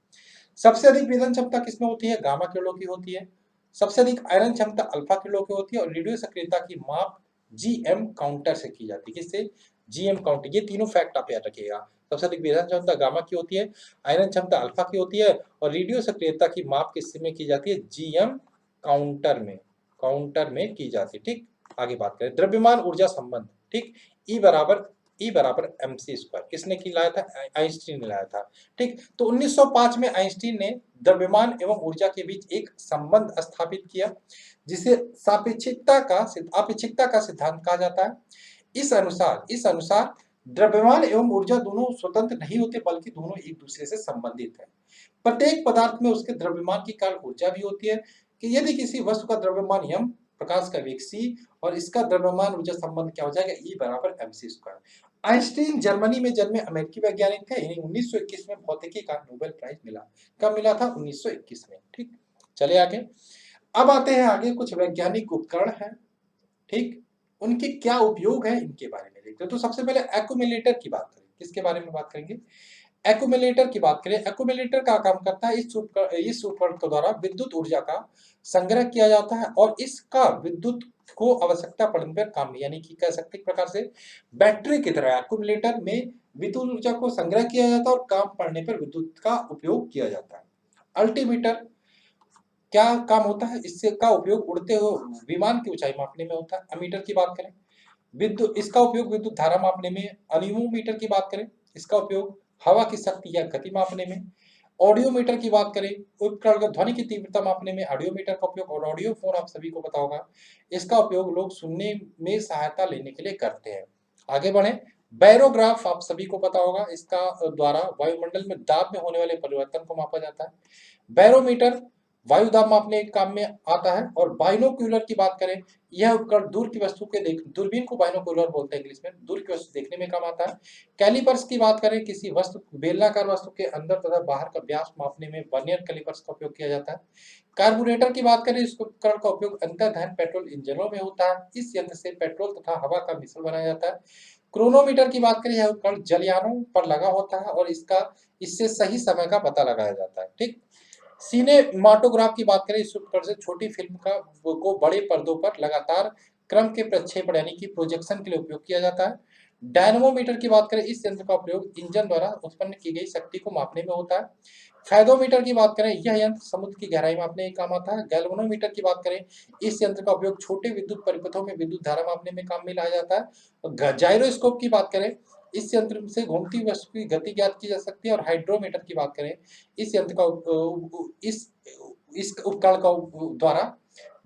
सबसे अधिक विदन क्षमता किसमें होती है? गामा किरणों की होती है। सबसे अधिक आयरन क्षमता अल्फा किरणों की होती है। और रेडियो सक्रियता की माप जीएम काउंटर से की जाती है। किससे? GM counter. ये तीनों फैक्ट आप याद रखिएगा। सबसे अधिक विदन क्षमता गामा की होती है, आयरन क्षमता अल्फा की होती है, और रेडियो सक्रियता की माप किस में की जाती है? जीएम काउंटर में, की जाती है। ठीक, आगे बात करें। द्रव्यमान ऊर्जा संबंध। ठीक, ई बराबर mc स्क्वायर किसने की लाया था? आइंस्टीन ने लाया था। ठीक, तो 1905 में आइंस्टीन ने द्रव्यमान एवं ऊर्जा के बीच एक संबंध स्थापित किया, जिसे आपेक्षिकता का सिद्धांत कहा जाता है। इस अनुसार द्रव्यमान एवं ऊर्जा दोनों स्वतंत्र नहीं होते, बल्कि दोनों एक दूसरे से संबंधित है। प्रत्येक पदार्थ में उसके द्रव्यमान के कारण ऊर्जा भी होती है, कि यदि किसी वस्तु का द्रव्यमान m, प्रकाश का वेग c और इसका द्रव्यमान ऊर्जा संबंध क्या हो जाएगा? E बराबर mc स्क्वायर। आइंस्टीन जर्मनी में जन्मे अमेरिकी वैज्ञानिक थे। इन्हें 1921 में भौतिकी का नोबेल प्राइज मिला। कब मिला था? 1921 में। ठीक, चले आगे। अब आते हैं आगे, कुछ वैज्ञानिक उपकरण हैं। ठीक, उनके क्या उपयोग है इनके बारे में देखते हैं। तो सबसे पहले एक्यूमुलेटर की बात करें। किसके बारे में बात करेंगे? एक्यूमुलेटर की बात करें। एक्यूमुलेटर का काम करता है, इस उपकरण के द्वारा विद्युत ऊर्जा का संग्रह किया जाता है और इसका विद्युत को आवश्यकता पड़ने पर काम, यानी कि कह सकते एक प्रकार से बैटरी की तरह एक्यूमुलेटर में विद्युत ऊर्जा को संग्रह किया जाता है और काम पड़ने पर विद्युत का उपयोग किया जाता है। अल्टीमीटर क्या काम होता है? इससे का उपयोग उड़ते हुए विमान की ऊंचाई मापने में होता है। अमीटर की बात करें, विद्युत इसका उपयोग विद्युत धारा मापने में। अनिमोमीटर की बात करें, इसका उपयोग हवा की शक्ति या गति मापने में। ऑडियोमीटर की बात करें, उपकरण का ध्वनि की तीव्रता मापने में ऑडियोमीटर का उपयोग। और ऑडियो फोन आप सभी को पता होगा, इसका उपयोग लोग सुनने में सहायता लेने के लिए करते हैं। आगे बढ़े। बैरोग्राफ आप सभी को पता होगा, इसका द्वारा वायुमंडल में दाब में होने वाले परिवर्तन को मापा जाता है। बैरोमीटर वायु दाब मापने के काम में आता है। और बाइनोक्यूलर की बात करें, यह उपकरण दूर की वस्तु के दूरबीन को बाइनोक्यूलर बोलते हैं इंग्लिश में, दूर की वस्तु देखने में काम आता है। कैलिपर्स की बात करें, किसी वस्तु बेलनाकार वस्तु के अंदर तथा बाहर का व्यास मापने में वर्नियर कैलिपर्स का उपयोग किया जाता है। कार्बोरेटर की बात करें, इस उपकरण का उपयोग अंतर्दहन पेट्रोल इंजनों में होता है। इस यंत्र से पेट्रोल तथा हवा का मिश्रण बनाया जाता है। क्रोनोमीटर की बात करें, यह उपकरण जलयानों पर लगा होता है और इससे सही समय का पता लगाया जाता है। ठीक, सिनेमाटोग्राफ की बात करें, इस उपकरण से छोटी फिल्म को बड़े पर्दों पर लगातार क्रम के प्रक्षेपण यानी कि प्रोजेक्शन के लिए उपयोग किया जाता है। डायनमोमीटर की बात करें, इस यंत्र का उपयोग इंजन द्वारा उत्पन्न की गई शक्ति को मापने में होता है। फैदोमीटर की बात करें, यह यंत्र समुद्र की गहराई मापने के काम आता है। गैल्वेनोमीटर की बात करें, इस यंत्र का उपयोग छोटे विद्युत परिपथों में विद्युत धारा मापने में काम में लाया जाता है। और जाइरोस्कोप की बात करें, इस यंत्र से घूमती वस्तु की गति ज्ञात की जा सकती है। और हाइड्रोमीटर की बात करें, इस यंत्र का इस उपकरण का द्वारा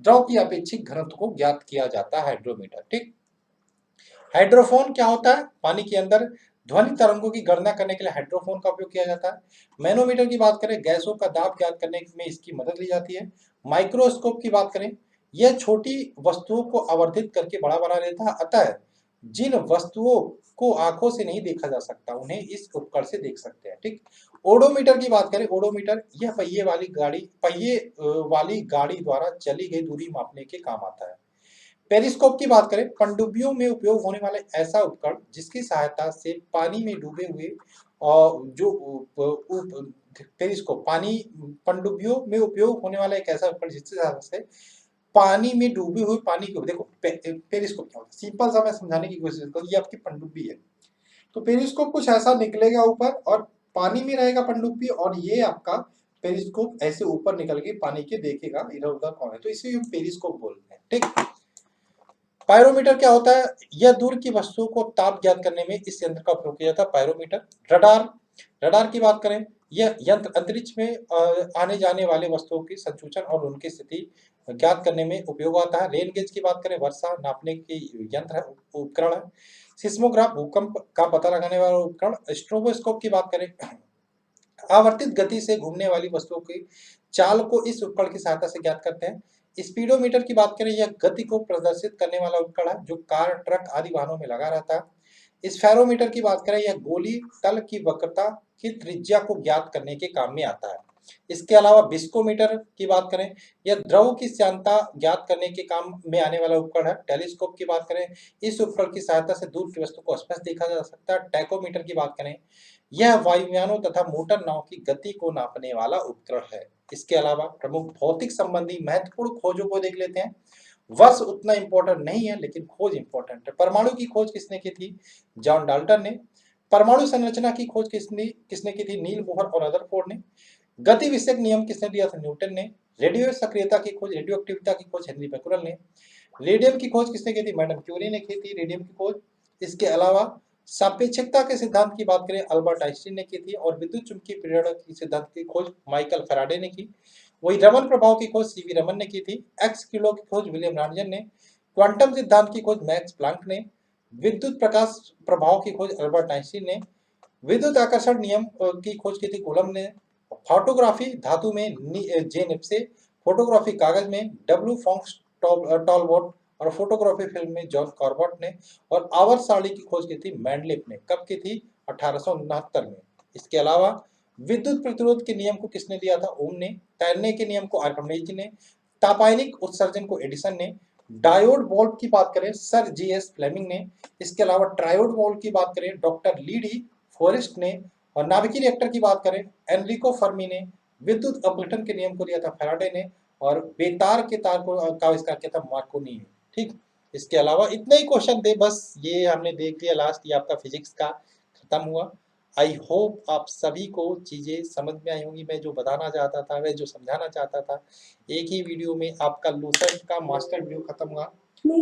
द्रव की अपेक्षित घनत्व को ज्ञात किया जाता है, हाइड्रोमीटर। ठीक। हाइड्रोफोन क्या होता है? पानी के अंदर ध्वनि तरंगों की गणना करने के लिए हाइड्रोफोन का उपयोग किया जाता है। मैनोमीटर की बात करें, गैसों का दाब ज्ञात करने में इसकी मदद ली जाती है। माइक्रोस्कोप की बात करें, यह छोटी वस्तुओं को आवर्धित करके बड़ा बना देता है, अतः जिन वस्तुओं को आंखों से नहीं देखा जा सकता उन्हें इस उपकरण से देख सकते हैं। ठीक। ओडोमीटर की बात करें, ओडोमीटर यह पहिए वाली गाड़ी द्वारा चली गई दूरी मापने के काम आता है। पेरिस्कोप की बात करें, पनडुब्बियों में उपयोग होने वाला ऐसा उपकरण जिसकी सहायता से पानी में डूबे हुए और पेरिस्कोप पनडुब्बियों में उपयोग होने वाला एक ऐसा उपकरण जिसकी सहायता से पानी में डूबे हुए पानी को देखो पेरिस्कोप क्या होता है, सिंपल सा मैं समझाने की कोशिश करता हूँ। ये आपकी पनडुब्बी है, तो पेरिस्कोप कुछ ऐसा निकलेगा ऊपर और पानी में रहेगा पनडुब्बी, और ये आपका पेरिस्कोप ऐसे ऊपर निकल के पानी के देखेगा इधर उधर कौन है, तो इसे हम पेरिस्कोप बोलते हैं। ठीक। पायरोमीटर क्या होता है? यह दूर की वस्तुओं को ताप ज्ञात करने में इस यंत्र का उपयोग किया जाता है, पायरोमीटर। रडार, रडार की बात करें, यह यंत्र अंतरिक्ष में आने जाने वाले वस्तुओं की संसूचन और उनकी स्थिति ज्ञात करने में उपयोग आता है। रेन गेज की बात करें, वर्षा नापने की यंत्र है, उपकरण है। सिस्मोग्राफ, भूकंप का पता लगाने वाला उपकरण। स्ट्रोबोस्कोप की बात करें, आवर्तित गति से घूमने वाली वस्तुओं की चाल को इस उपकरण की सहायता से ज्ञात करते हैं। स्पीडोमीटर की बात करें, यह गति को प्रदर्शित करने वाला उपकरण है जो कार, ट्रक आदि वाहनों में लगा रहता है। स्फेरोमीटर की बात करें, यह गोली तल की वक्रता की त्रिज्या को ज्ञात करने के काम में आता है। इसके अलावा विस्कोमीटर की बात करें, यह द्रव की श्यानता ज्ञात करने के काम में आने वाला उपकरण है। टेलीस्कोप की बात करें, इस उपकरण की सहायता से दूर की वस्तु को स्पष्ट देखा जा सकता है। टैकोमीटर की बात करें, यह वायुयानों तथा मोटर नाव की गति को नापने वाला उपकरण है। इसके अलावा प्रमुख भौतिक संबंधी महत्वपूर्ण खोजों को देख लेते हैं। वर्ष उतना इंपॉर्टेंट नहीं है, लेकिन खोज इंपॉर्टेंट है। परमाणु की खोज किसने की थी? जॉन डाल्टन ने। परमाणु संरचना की खोज किसने की थी? नील बोहर और रदरफोर्ड ने। गति विषयक नियम किसने दिया था? न्यूटन ने। रेडियो सक्रियता की खोज, रेडियो एक्टिविटी की खोज हेनरी बैक्यूरेल ने। रेडियम की खोज किसने की थी? मैडम क्यूरी ने की थी रेडियम की खोज। इसके अलावा सापेक्षिकता के सिद्धांत की बात करें, अल्बर्ट आइंस्टीन ने की थी। और विद्युत चुंबकीय प्रेरण की सिद्धांत की खोज माइकल फैराडे ने की। वही रमन प्रभाव की खोज सीवी रमन ने की थी। एक्स किलो की खोज विलियम रॉन्जन ने। क्वांटम सिद्धांत की खोज मैक्स प्लांक ने। विद्युत प्रकाश प्रभाव की खोज अल्बर्ट आइंस्टीन ने। विद्युत आकर्षण नियम की खोज की थी कूलम ने। फोटोग्राफी धातु में जे निप्से। फोटोग्राफी कागज में डब्ल्यू फॉक्स टॉलबॉट। और फोटोग्राफी फिल्म में जॉन कॉर्बेट ने। और आवर्त सारणी की खोज की थी मैंडलिफ ने। कब की थी? 1869 में। इसके अलावा विद्युत प्रतिरोध के नियम को किसने दिया था? ओम ने। तैरने के नियम को आर्किमिडीज ने। तापायनिक उत्सर्जन को एडिसन ने। डायोड बल्ब की बात करें, सर जी.एस. फ्लेमिंग ने। इसके अलावा ट्रायोड बल्ब की बात करें, डॉक्टर लीडी फॉरेस्ट ने। और नाभिकीय रिएक्टर की बात करें, एनरिको फर्मी ने। विद्युत अपघटन के नियम को दिया था फैराडे ने। और बेतार के तार को का आविष्कार किया था मार्कोनी ने। ठीक। इसके अलावा इतने ही क्वेश्चन थे, बस ये हमने देख लिया लास्ट, ये आपका फिजिक्स का खत्म हुआ। आई होप आप सभी को चीजें समझ में आई होंगी। मैं जो बताना चाहता था, मैं जो समझाना चाहता था, एक ही वीडियो में आपका लूसेंट का मास्टर वीडियो खत्म हुआ।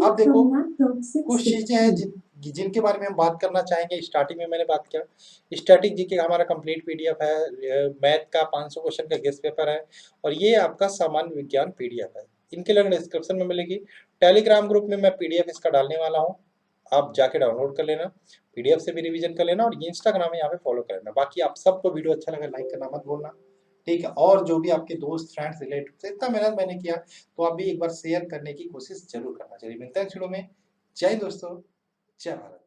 अब देखो कुछ चीजें हैं जिनके बारे में हम बात करना चाहेंगे। स्टार्टिंग में मैंने बात किया स्टैटिक जीके का हमारा कंप्लीट पीडीएफ है, मैथ का 500 क्वेश्चन का गेस्ट पेपर है, और ये आपका सामान्य विज्ञान पीडीएफ है। इनके लिंक डिस्क्रिप्शन में मिलेगी। टेलीग्राम ग्रुप में मैं पीडीएफ इसका डालने वाला हूँ, आप जाके डाउनलोड कर लेना, पीडीएफ से भी रिवीजन कर लेना, और इंस्टाग्राम में यहाँ पे फॉलो कर लेना। बाकी आप सबको वीडियो अच्छा लगा लाइक करना मत भूलना, ठीक है। और जो भी आपके दोस्त फ्रेंड्स रिलेटिव से इतना मेहनत मैंने किया, तो आप भी एक बार शेयर करने की कोशिश जरूर करना चाहिए। मिलते हैं शुरू में। जय दोस्तों, जय भारत।